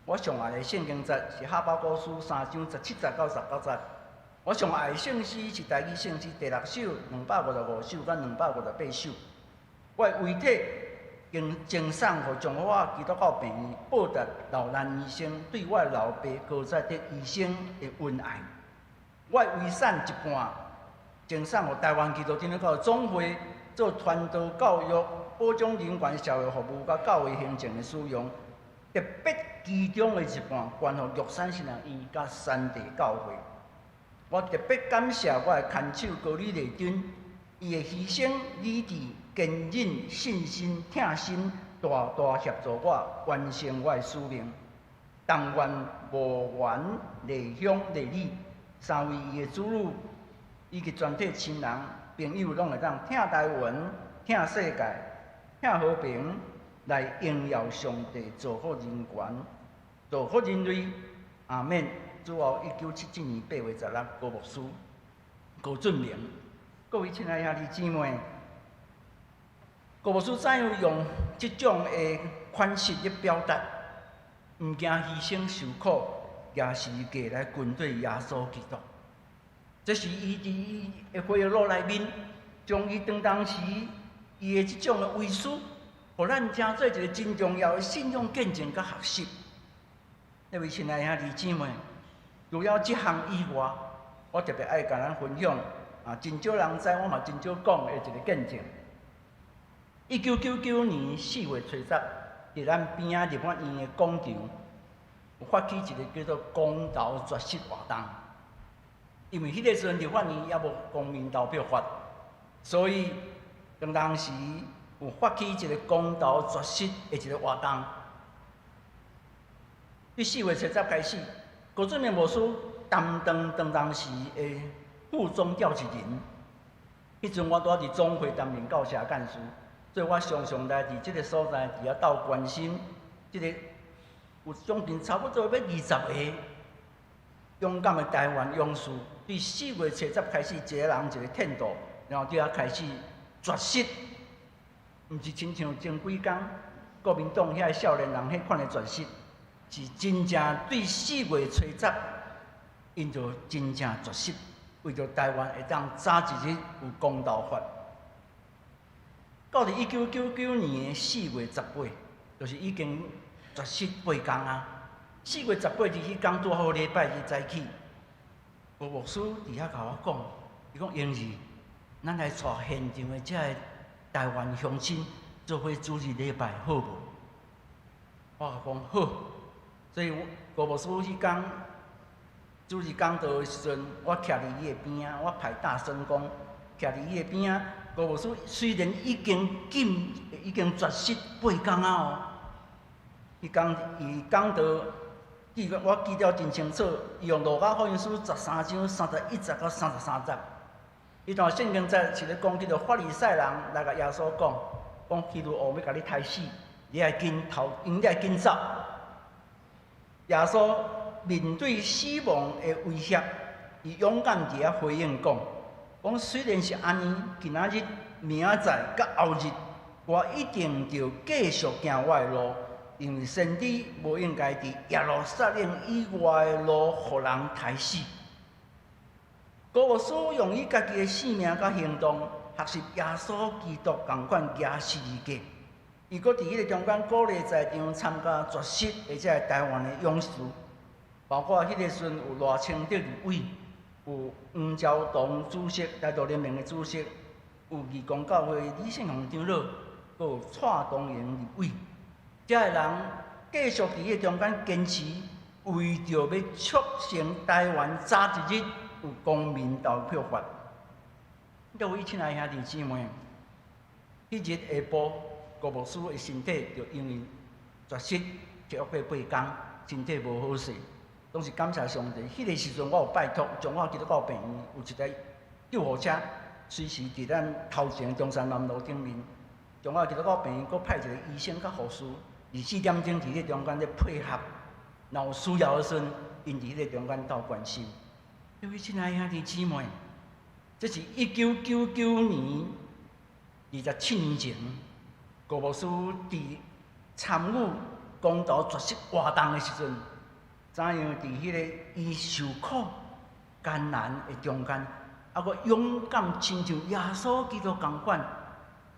我上爱的圣经节是哈巴谷书3章17节到19节。我上爱的圣诗是台语圣诗第6首255首甲258首。我的遗体赠送予彰化基督教病院，报答老难医生对我的老爸高在德医生的恩爱。我的遗产一半赠送予台湾基督长老教会总会，做传道教育、保障人权、社会服务甲教会行政的使用。特别其中的一半捐予玉山新人院甲山地教会。我特别感谢我的看守高李丽君，伊的牺牲、理智、坚忍、信心、挺心，大大协助我完成我的使命。但愿无缘内乡内里3位伊的子女，以及全体亲人朋友，拢会当听台湾、听世界、听和平，来荣耀上帝，做好人权。造福人类。阿免。主后1977年8月16日，高牧师高俊明，各位亲爱兄弟姊妹，高牧师怎样用这种的款式来表达？毋惊牺牲受苦，也是过来跟对耶稣基督。这是伊伫伊的回忆录内面，将伊当时伊的这种的遗书，互咱成做一个真重要的信仰见证甲学习。各位亲爱兄弟姊妹。除了这项以外，我特别爱甲咱分享真少人知，我嘛真少讲的一个见证。1999年4月初10，伫咱边仔立法院的广场，有发起一个叫做“公投绝食”活动。因为迄个时阵立法院也无公民投票法，所以当时有发起一个公投绝食的一个活动。伫4月初10开始。高俊明牧师担当当时的副总召集人，迄阵我拄伫总会担任教社干事，所以我常常来伫即个所在，伫遐斗关心即个有将近差不多要20个勇敢的台湾勇士，伫4月初10开始，一个人一个天道，然后伫遐开始绝食，毋是亲像前几工国民党遐少年人迄款的绝食。是真正对4月初10，因就真正绝食，为着台湾会当早一日有公道法。到伫1999年的4月18，就是已经绝食8天啊。4月18日迄天拄好礼拜日早起，吴牧师伫遐甲我讲，伊讲英儿，咱来带现场的遮个台湾乡亲做伙主日礼拜好无？我讲好。所以，高牧师迄天主日讲道的时阵，我徛伫伊的边仔，我排大声讲，徛伫伊的边仔。高牧师虽然已经绝食8天啊哦，伊讲我记得真清楚，伊用路加福音书13章31节到33节，伊段圣经节是咧讲迄个法利赛人来甲耶稣讲希律王要甲你杀死，你爱紧你爱紧走。耶稣面对死亡的威胁，伊勇敢伫遐回应讲虽然是安尼，今仔日、明仔载、甲后日，我一定要继续行我的路，因为先知无应该伫耶路撒冷以外的路，互人杀死。高牧师用伊家己的性命甲行动，学习耶稣基督同款行十字架。伊阁伫迄个中间鼓励在场参加绝食或者台湾的勇士，包括迄个时阵有赖清德立委，有黄昭同主席，台独联盟的主席，有义工教会李胜雄长老，阁有蔡东元立委。遮个人继续伫迄个中间坚持，为着要促成台湾早一日有公民投票法。各位亲爱兄弟姊妹，迄日下晡。高牧师的身体就因为绝食接过8天，身体无好势。拢是感谢上帝。迄个时阵，我有拜托将我记得到病院，有一台救护车，随时伫咱头前中山南路顶面，将我记得到病院，佫派一个医生甲护士，24点钟伫迄中间咧配合，若有需要的时阵，因伫迄个中间斗关心。各位亲爱兄弟姊妹，这是1999年27年前。高牧师伫参与公投绝食活动的时阵，怎样伫迄个伊受苦艰难的中间，佫勇敢亲像耶稣基督同款，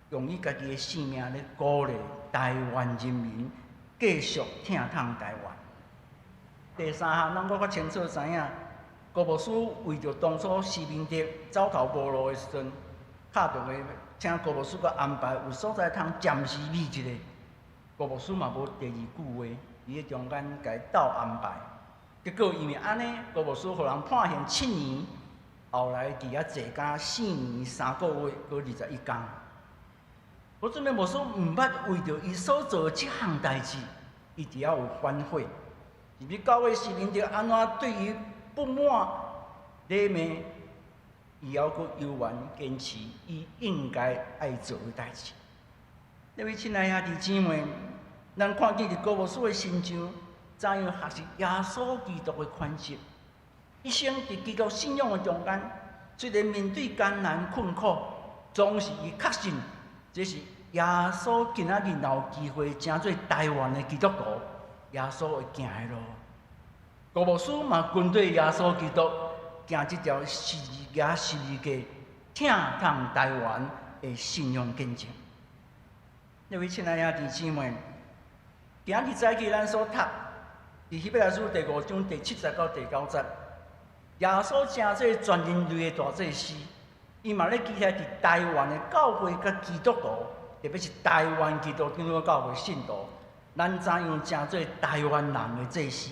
用伊家己的性命咧鼓励台湾人民继续挺通台湾。第三项，咱我较清楚知影，高牧师为着当初施明德走投无路的时阵，敲电话。请高牧师阁安排有所在通暂时秘一个，高牧师嘛无第二句话，伊迄中间甲伊斗安排。结果因为安尼，高牧师互人判刑7年，后来伫遐坐监4年3个月，搁21天。我准备牧师毋捌为着伊所做的即项代志，伊伫遐有反悔，是要教会市民着安怎对伊不满、勒骂。伊还阁犹原坚持伊应该爱做的代志。各位亲爱兄弟姊妹，咱看见伫高牧师的身上，怎样学习耶稣基督的款式，一生伫基督信仰的中间，虽然面对艰难困苦，总是伊确信这是耶稣今仔日若有机会成做台湾的基督徒，耶稣会行的路。郭牧师嘛跟对耶稣基督行这条十字架挺通台湾的信仰见证。各位亲爱的兄弟姊妹，今日早起咱所读，伫希伯来书第5章第7节到第9节，耶稣成做全人类的大祭司，伊嘛咧记载伫台湾的教会甲基督徒，特别是台湾基督教教会信徒，咱怎样成做台湾人的祭司？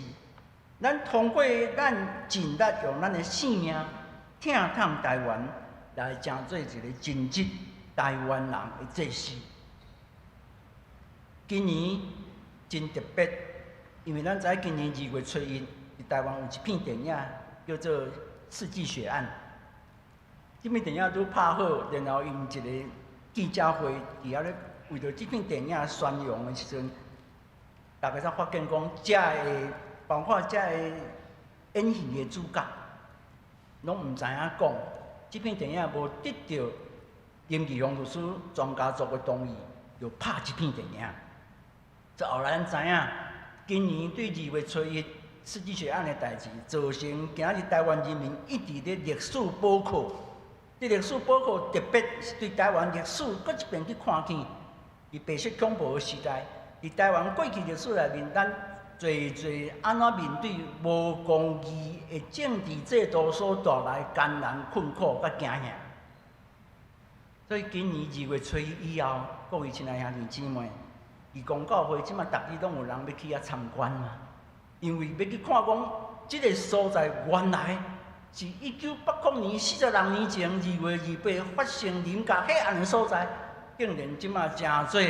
咱通过咱尽力用咱的性命挺通台湾，来成做一个真正台湾人的祭司。今年真特别，因为咱知今年2月初1，伫台湾有一片电影叫做《世纪血案》。这片电影拄拍好，然后因一个记者会，伫遐咧为着这片电影宣扬的时阵，大家才发现讲，包括遮个演戏的主角，拢毋知影讲，这片电影无得到严继煌律师专家组的同意，就拍这片电影。这后来咱知影，今年对2月初1世纪血案的代志，造成今仔日台湾人民一直咧历史补课。这历史补课特别是对台湾历史搁一遍去看见，伫白色恐怖的时代，伫台湾过去历史内面，咱侪安怎面对无公义的政治制度所带来艰难困苦甲惊吓。所以今年2月初1以后，各位亲爱的兄弟姊妹，义工教会即马逐日拢有人要去遐参观嘛，因为要去看讲，即个所在原来是1980年46年前2月28发生林家血案的所在，竟然即马成做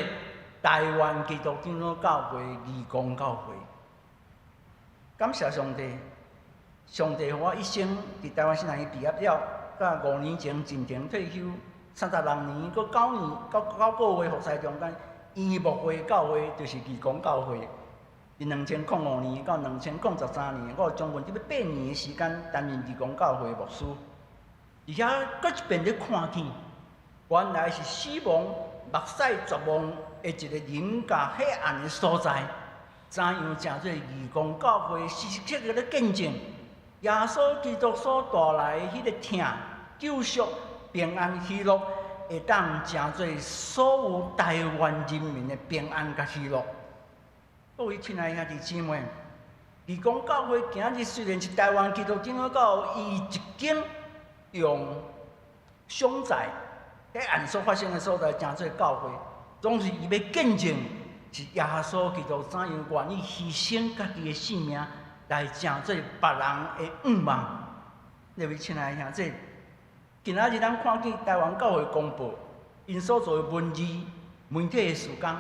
台湾基督教会义工教会。感谢上帝，上帝互我一生伫台湾新南医毕业了，甲5年前进庭退休，36年，搁9年9个月服侍中间。医牧会教会就是义工教会，伫2005年到2013年，我有将近要8年的时间担任义工教会牧师。而且搁一遍咧看见，原来是死亡、目屎绝望的一个人家黑暗的所在，怎样成做义工教会时时刻刻咧见证耶稣基督所带来迄个疼、救赎、平安、喜乐。会当成做所有台湾人民的平安甲喜乐。各位亲爱的兄弟姊妹，义工教会今日虽然是台湾基督教伊一间用上在黑暗所发生的所在成做教会，总是伊要见证是耶稣基督怎样愿意牺牲家己的性命来成做别人的愿望。各位亲爱的兄弟。今仔日咱看见台湾教会公布，因所做的文字、媒体的事工，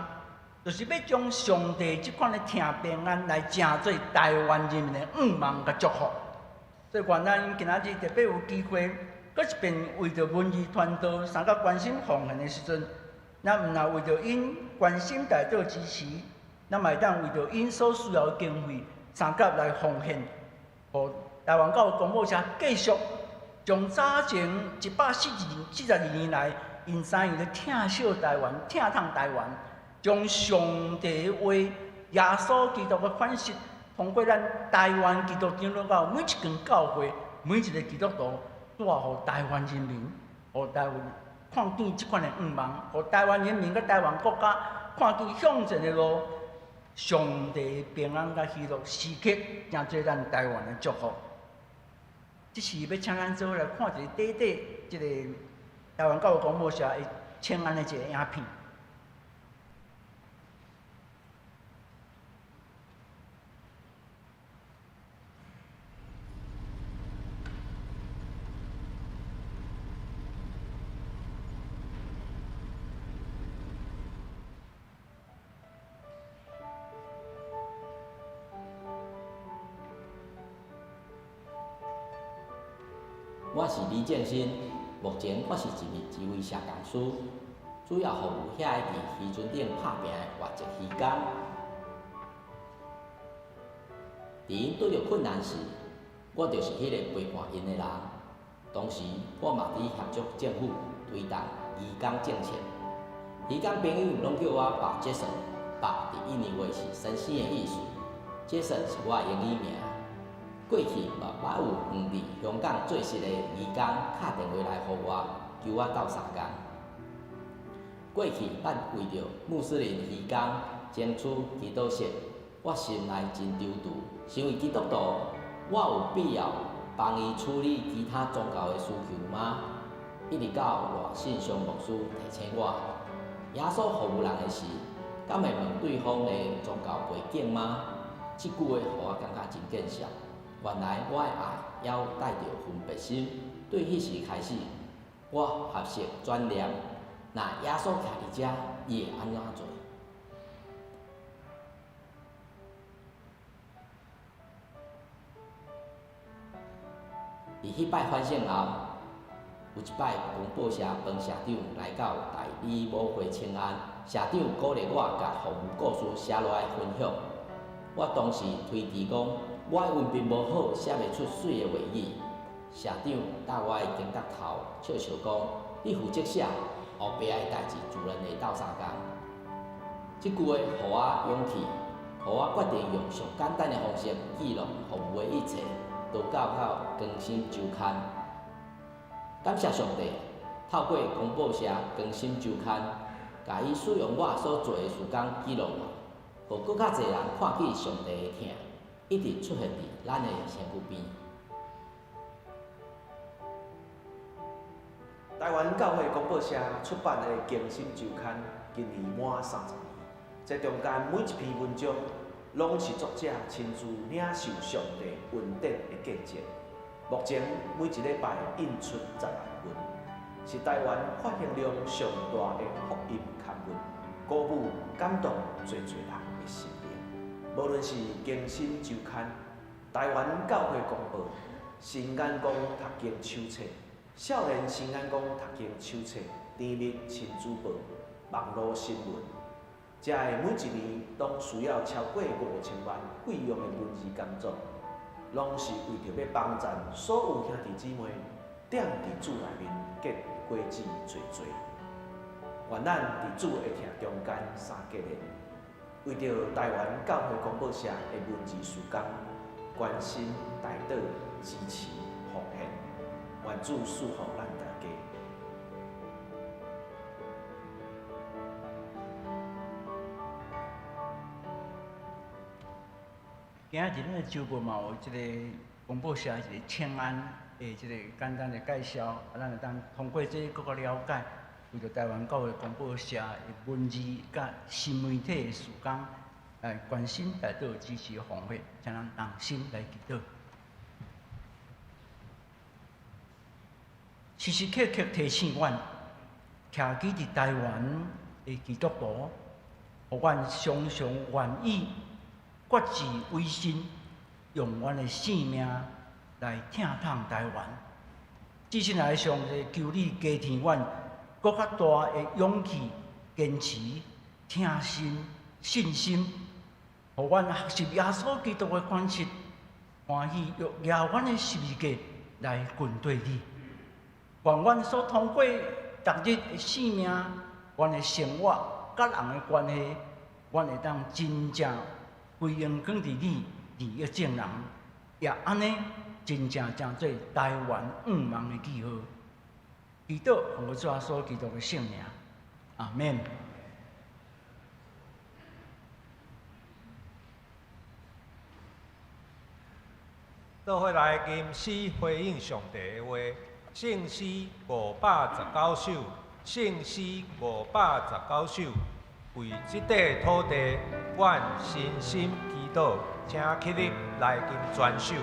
就是要将上帝这款的听平安来成做台湾人民的愿望甲祝福。所以，愿咱今仔日特别有机会，搁一遍为着文字传道、三甲关心奉献的时阵，咱毋但为着因关心大道支持，咱嘛会当为着因所需要的经费，三甲来奉献，互台湾教会公报社继续。从早前142年来，因怎样咧疼惜台湾、疼痛台湾，将上帝的话、耶稣基督的款式，通过咱台湾基督教每一间教会、每一个基督徒，带予台湾人民，互台湾看见这款的愿望，互台湾人民甲台湾国家看见向前的路，上帝平安甲喜乐时刻，成做咱台湾的祝福。这是要请咱做伙来看一个短短这个台湾教育广播社的请安的一个影片。我是李建新，目前我是一位社工师，主要服务遐个伫渔船顶拍拼的外籍渔工。因拄着困难时，我就是迄个陪伴因的人。同时，我嘛伫协助政府推动移工政策。移工朋友拢叫我爸杰森，爸伫印尼话是先生的意思。杰森是我的英语名。过去嘛，捌有远伫香港做事的移工敲电话来互我，求我斗相共。过去捌为着穆斯林移工争取祈祷室，我心内真抽搐。身为基督徒，我有必要帮伊处理其他宗教的需求吗？一直到赖信祥牧师提醒我，耶稣服务人的事，敢会问对方的宗教背景吗？这句话互我感觉真见笑。原来我的爱也有带着分别心。对迄时开始，我学习转念，若耶稣徛伫遮，伊会安怎做？伫迄摆反省后，有一摆公报社帮社长来到大理舞会请安，社长鼓励我甲服务故事写落来分享。我当时推辞讲，我的文笔无好，写袂出水的话语。社长搭我的肩胛头，笑笑讲：“你负责写，后壁的代志自然会斗相共。”这句话互我勇气，互我决定用上简单的方式记录服务的一切。都交到更新周刊，感谢上帝，透过公报社更新周刊，甲伊使用我所做的事工记录落，互更较侪人看见上帝的疼，一直出现伫咱的身躯边。台湾教会公报社出版的《更新周刊》今年满30年，这中间每一篇文章，拢是作者亲自领受上帝恩典的见证。目前每一礼拜印出10万份，是台湾发行量上大的福音刊物，鼓舞感动最人的心灵。无论是更新周刊、台湾教会公报、新眼光读经手册、少年新眼光读经手册、甜蜜亲子报、网络新闻。这每一年拢需要超过5000万费用的文字工作，拢是为着要帮助所有兄弟姊妹踮伫主内面结果子多多。愿咱伫主的疼中间相结连，为着台湾教会公报社的文字事工，关心、带导、支持、奉献，愿主赐福咱大家。今日咱的周末嘛有即个公报社一个请安的即个简单的介绍，咱会当通过这个了解，为着台湾教会公报社的文字甲新媒体的事工，来关心带导支持奉献，请咱同心来祈祷。时时刻刻提醒阮，徛起伫台湾的基督徒，互阮常常愿意决志为心，用阮的性命来疼痛台湾。至心来上帝求你加添阮搁较大的勇气、坚持、疼心、信心，互阮学习耶稣基督的款式，欢喜用耶阮的十字架来跟对你。愿阮所通过逐日的生命、阮的生活、甲人的关系，阮会当真正归荣光伫你利益正人，也安尼真正做台湾5万的记号。祈祷奉我主耶稣基督的圣名，阿免。倒回来吟诗回应上帝的话，圣诗519首，圣诗519首，为这块土地，阮深深祈祷，请起立来吟全首。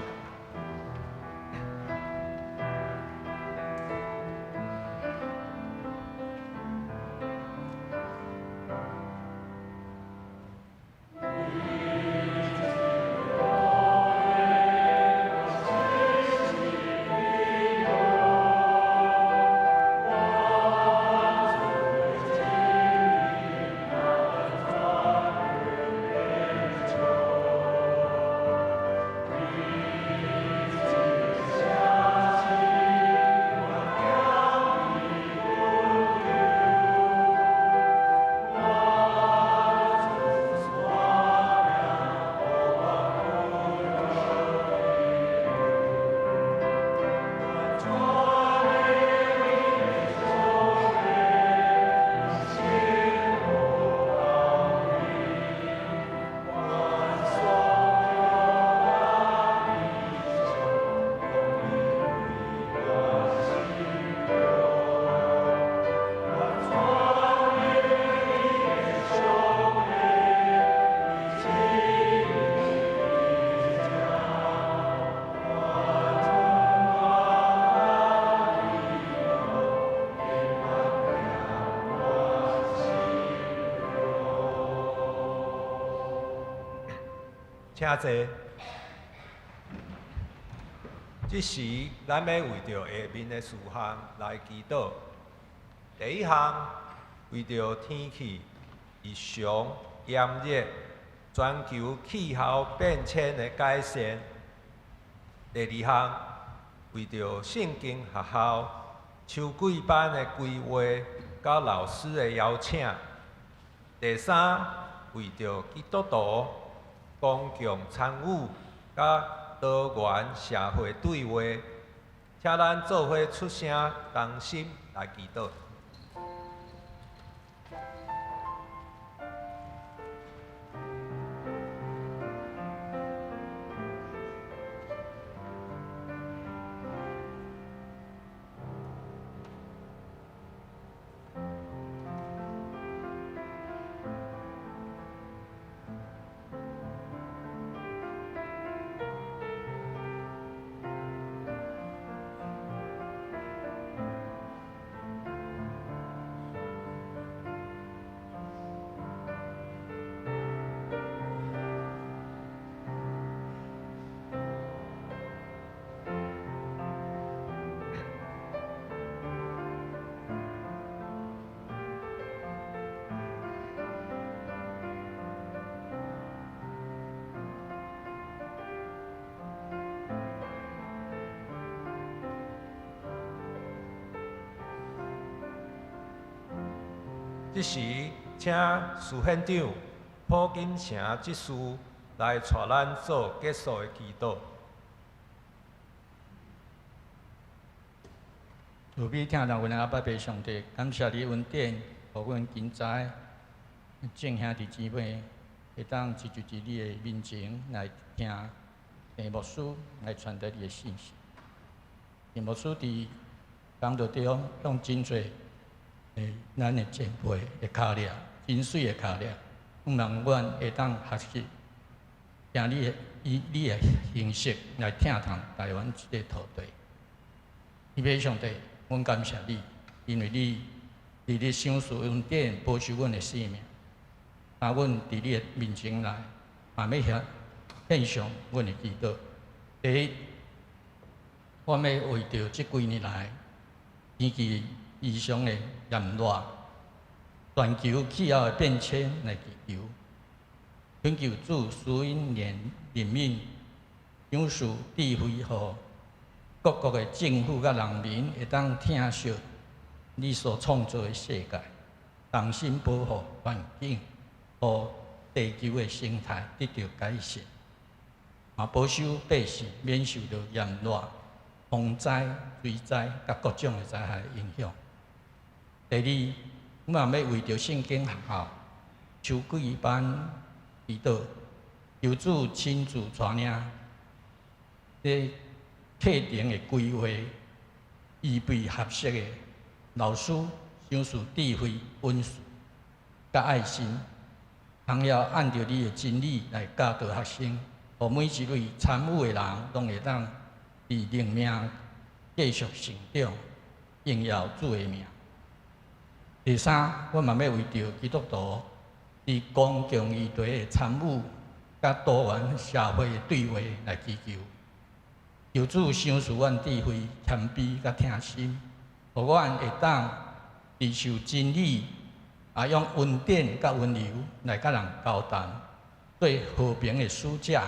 请坐。即时，咱要为着下面的事项来祈祷。第一项，为着天气异常炎热，全球气候变迁的改善。第二项，为着圣经学校秋季班的规划，甲老师的邀请。第三，为着基督徒公共参与，甲多元社会对话，请咱做伙出声，同心来祈祷。即时，请事县长普金城执事来带咱做结束的祈祷。慈悲听人阮的阿爸爸上帝，感谢你恩典，互阮今早众兄弟姊妹会当一日一日的面前来听陈牧师来传达你的信息。陈牧师伫讲道中用真侪咱的前辈的脚力，真水的脚力，希望阮会当学习，听以你的形式来听从台湾这个土地。伊要上帝，阮感谢你，因为你伫你赏赐恩典，保守阮的生命。啊，阮伫你的面前来，嘛要献上阮的祈祷。第一，我要为着即几年来天气异常的炎热，全球气候的变迁来祈求，恳求主赐因怜悯，赏赐智慧，互各国的政府甲人民会当听惜你所创造的世界，同心保护环境，互地球的生态得到改善，嘛保守百姓免受到炎热、风灾、水灾甲各种的灾害影响。第二，我嘛要为着圣经学校秋季班祈祷，求主亲自带领这课程的规划，预备合适的老师，赏赐智慧、温顺、甲爱心，通要按照你的真理来教导学生，互每一位参与的人拢会当以灵命继续成长，荣耀主的名。第三，我嘛要为着基督徒伫公共议题的参与，甲多元社会的对话来祈求，求主赏赐阮智慧、谦卑甲听心，互阮会当持守真理，用恩典甲温柔来甲人交谈，做和平的使者，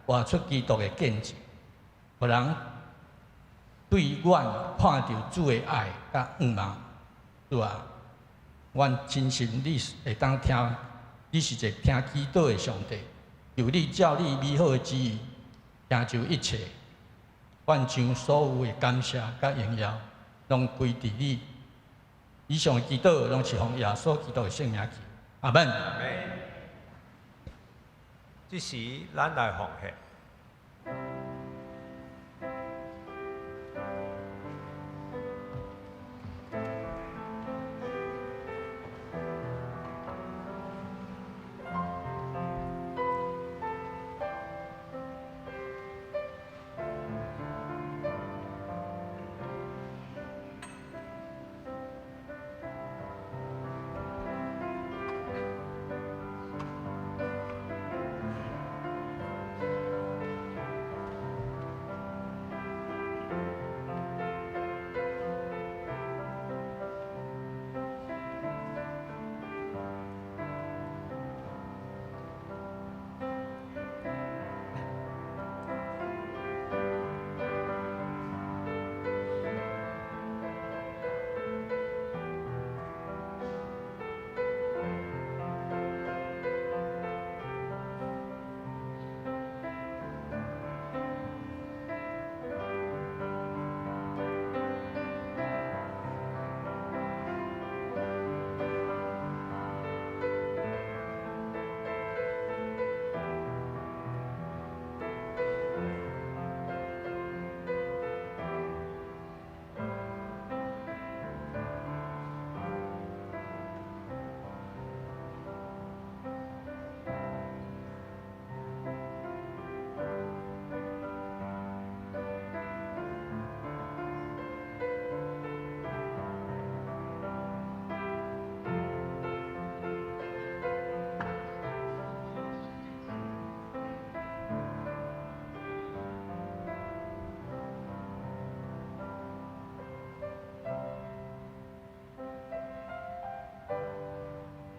活出基督的见证，互人对阮看到主的爱甲愿望，主啊！阮深信你会当听，你是一个听祈祷的上帝，由你照你美好的旨意，成就一切。阮将所有的感谢甲荣耀，拢归伫你。以上的祈祷，拢是奉耶稣基督的圣名祈。阿门。即时，咱来奉献。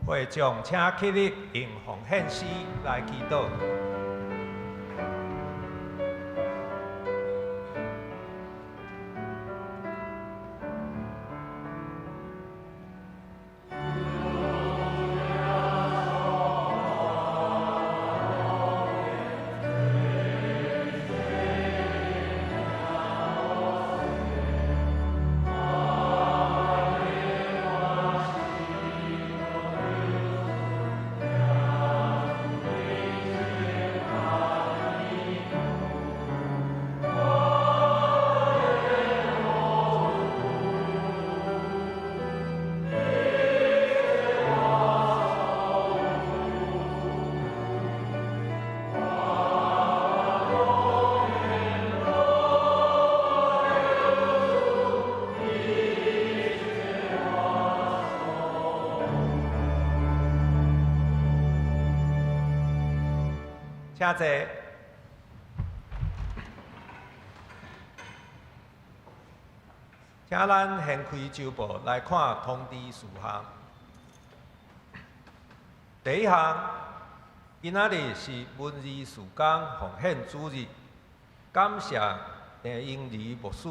会众请起立，用奉献诗来祈祷。请坐。请咱掀开周报来看通知事项。第一项，今仔日是文字事工奉献主日，感谢英语牧师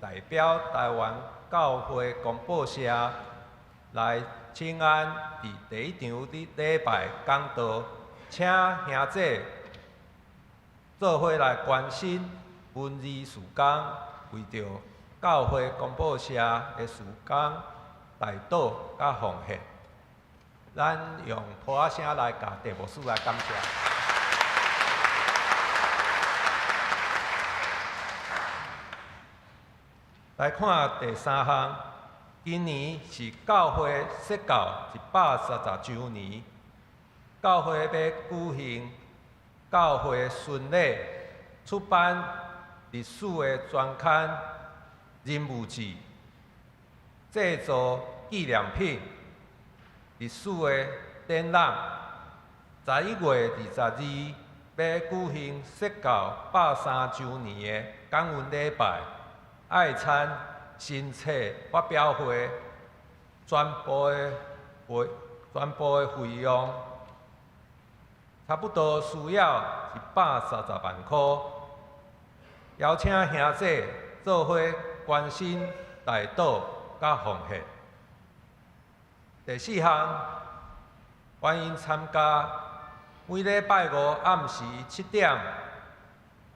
代表台湾教会广播社来请安伫第一场礼拜讲道，请兄姐做伙来关心文字事工，为着教会广播社的事工代祷甲奉献。咱用普仔声来甲地牧师来感谢。来看第三项，今年是教会设教130周年，教会要举行教会巡礼，出版历史的专刊《人物志》，制作纪念品、历史的展览。11月22要举行设教130周年的感恩礼拜。爱参新册发表会，全部的费用差不多需要130万块。邀请兄姐做伙关心代祷甲奉献。第四项，欢迎参加每礼拜五暗时7点，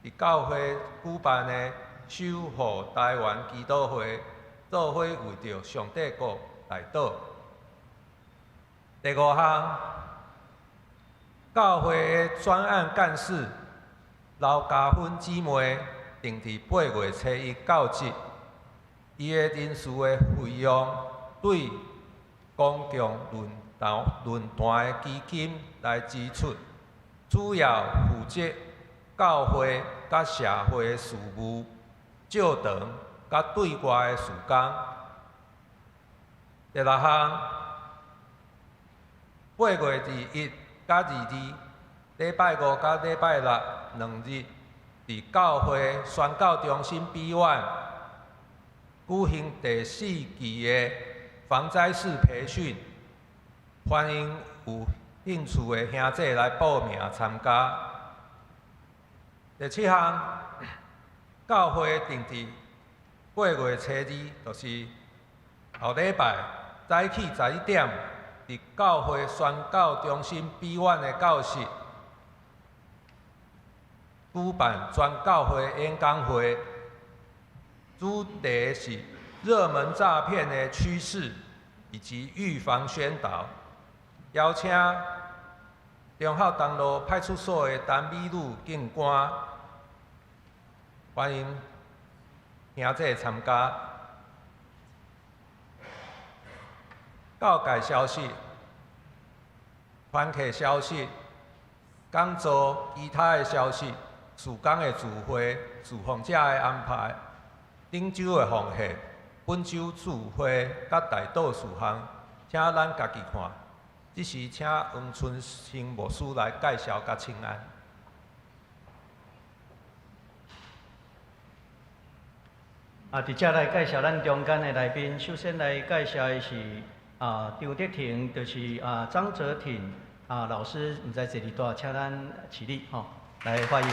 伫教会举办的守护台湾祈祷会，做伙为着上帝国代祷。第五项，教会的专案干事刘家芬姊妹定伫8月初1到7，伊的人事的费用对公共论坛的基金来支出，主要负责教会甲社会的事务。教堂甲对外的事工。第六项，8月21甲22，礼拜五甲礼拜六2日，伫教会宣教中心B院举行第4期的防灾式培训，欢迎有兴趣的兄弟来报名参加。第7项。教会定伫8月初2，就是后礼拜早起11点，伫教会宣教中心 B 院的教室举办全教会演讲会，主题是热门诈骗的趋势以及预防宣导，邀请中孝东路派出所的陈美女警官。欢迎兄弟参加。教界消息、团契消息、讲座其他的消息、事工的聚会、侍奉者的安排、顶周的奉献、本周聚会甲代祷事项，请咱家己看。这时请黄春生牧师来介绍甲请安。伫遮来介绍咱中间的来宾，首先来介绍的是张德廷就是张哲廷老师，唔在这里多，请咱起立吼，来欢迎。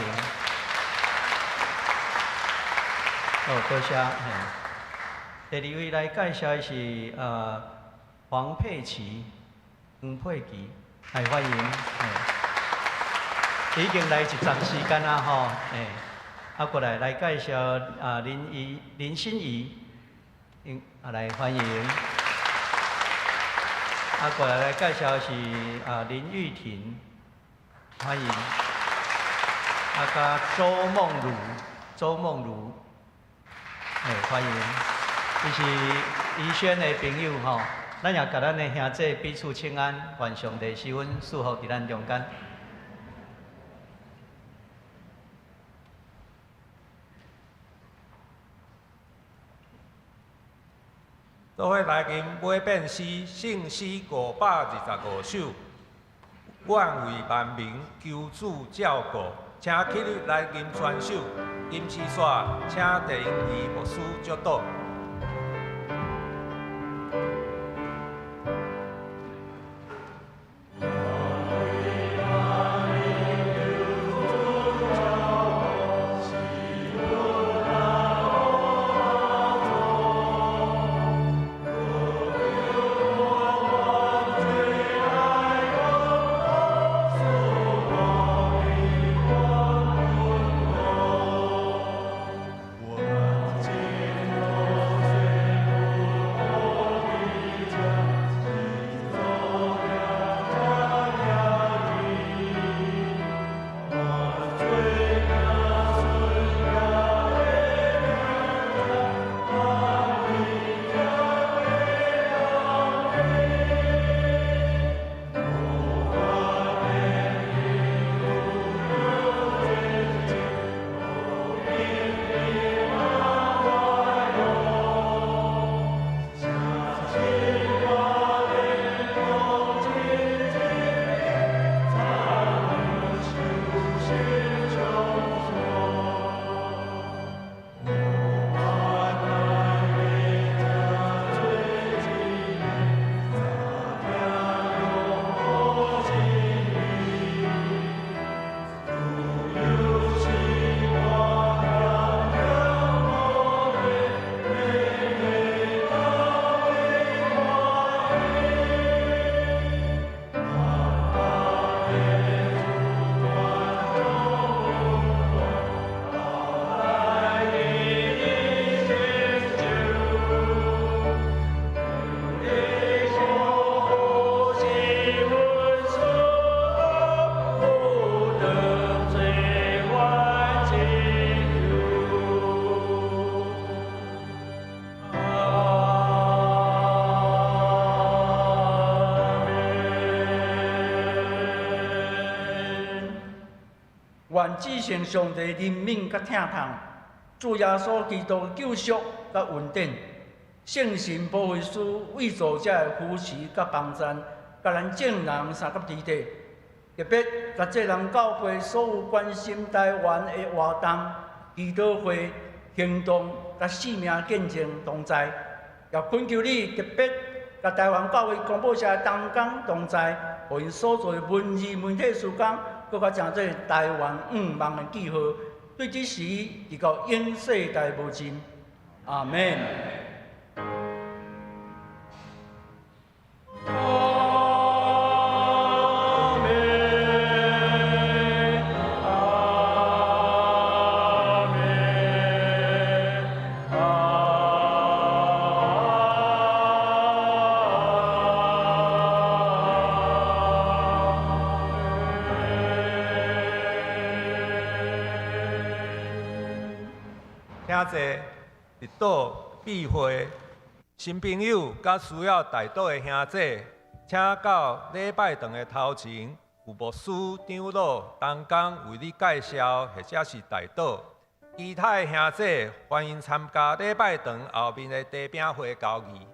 多谢。第二位来介绍的是黄佩琪、黄佩琪，来欢迎。已经来一段时间啦吼，过来介绍林心怡，来欢迎。过来介绍的是林玉婷，欢迎。周梦如，欢迎。伊是宜轩的朋友吼，咱也甲咱的兄弟彼此请安，愿上帝赐阮祝福伫咱中间。做伙来吟买变诗，圣诗525首，愿为万民求主照顾。请起立来吟全首，吟诗煞，请弟兄义牧师祝祷。愿至圣上帝怜悯甲疼痛，主耶稣基督救赎甲恩典，圣神保惠师为助者的扶持甲帮助，甲咱众人三甲之地，特别甲这人教会所有关心台湾的活动、祈祷会、行动甲性命见证同在，也恳求你特别甲台湾教会广播社同工同在，互因所做的文字媒体事工。搁较成做台湾望的记号，对这时直到永世代无尽。阿门。请坐，日祷闭会，新朋友甲需要代祷的兄弟，请到礼拜堂的头前，有牧师、长老同工为你介绍或者是代祷。其他的兄弟欢迎参加礼拜堂后面的地饼会交易。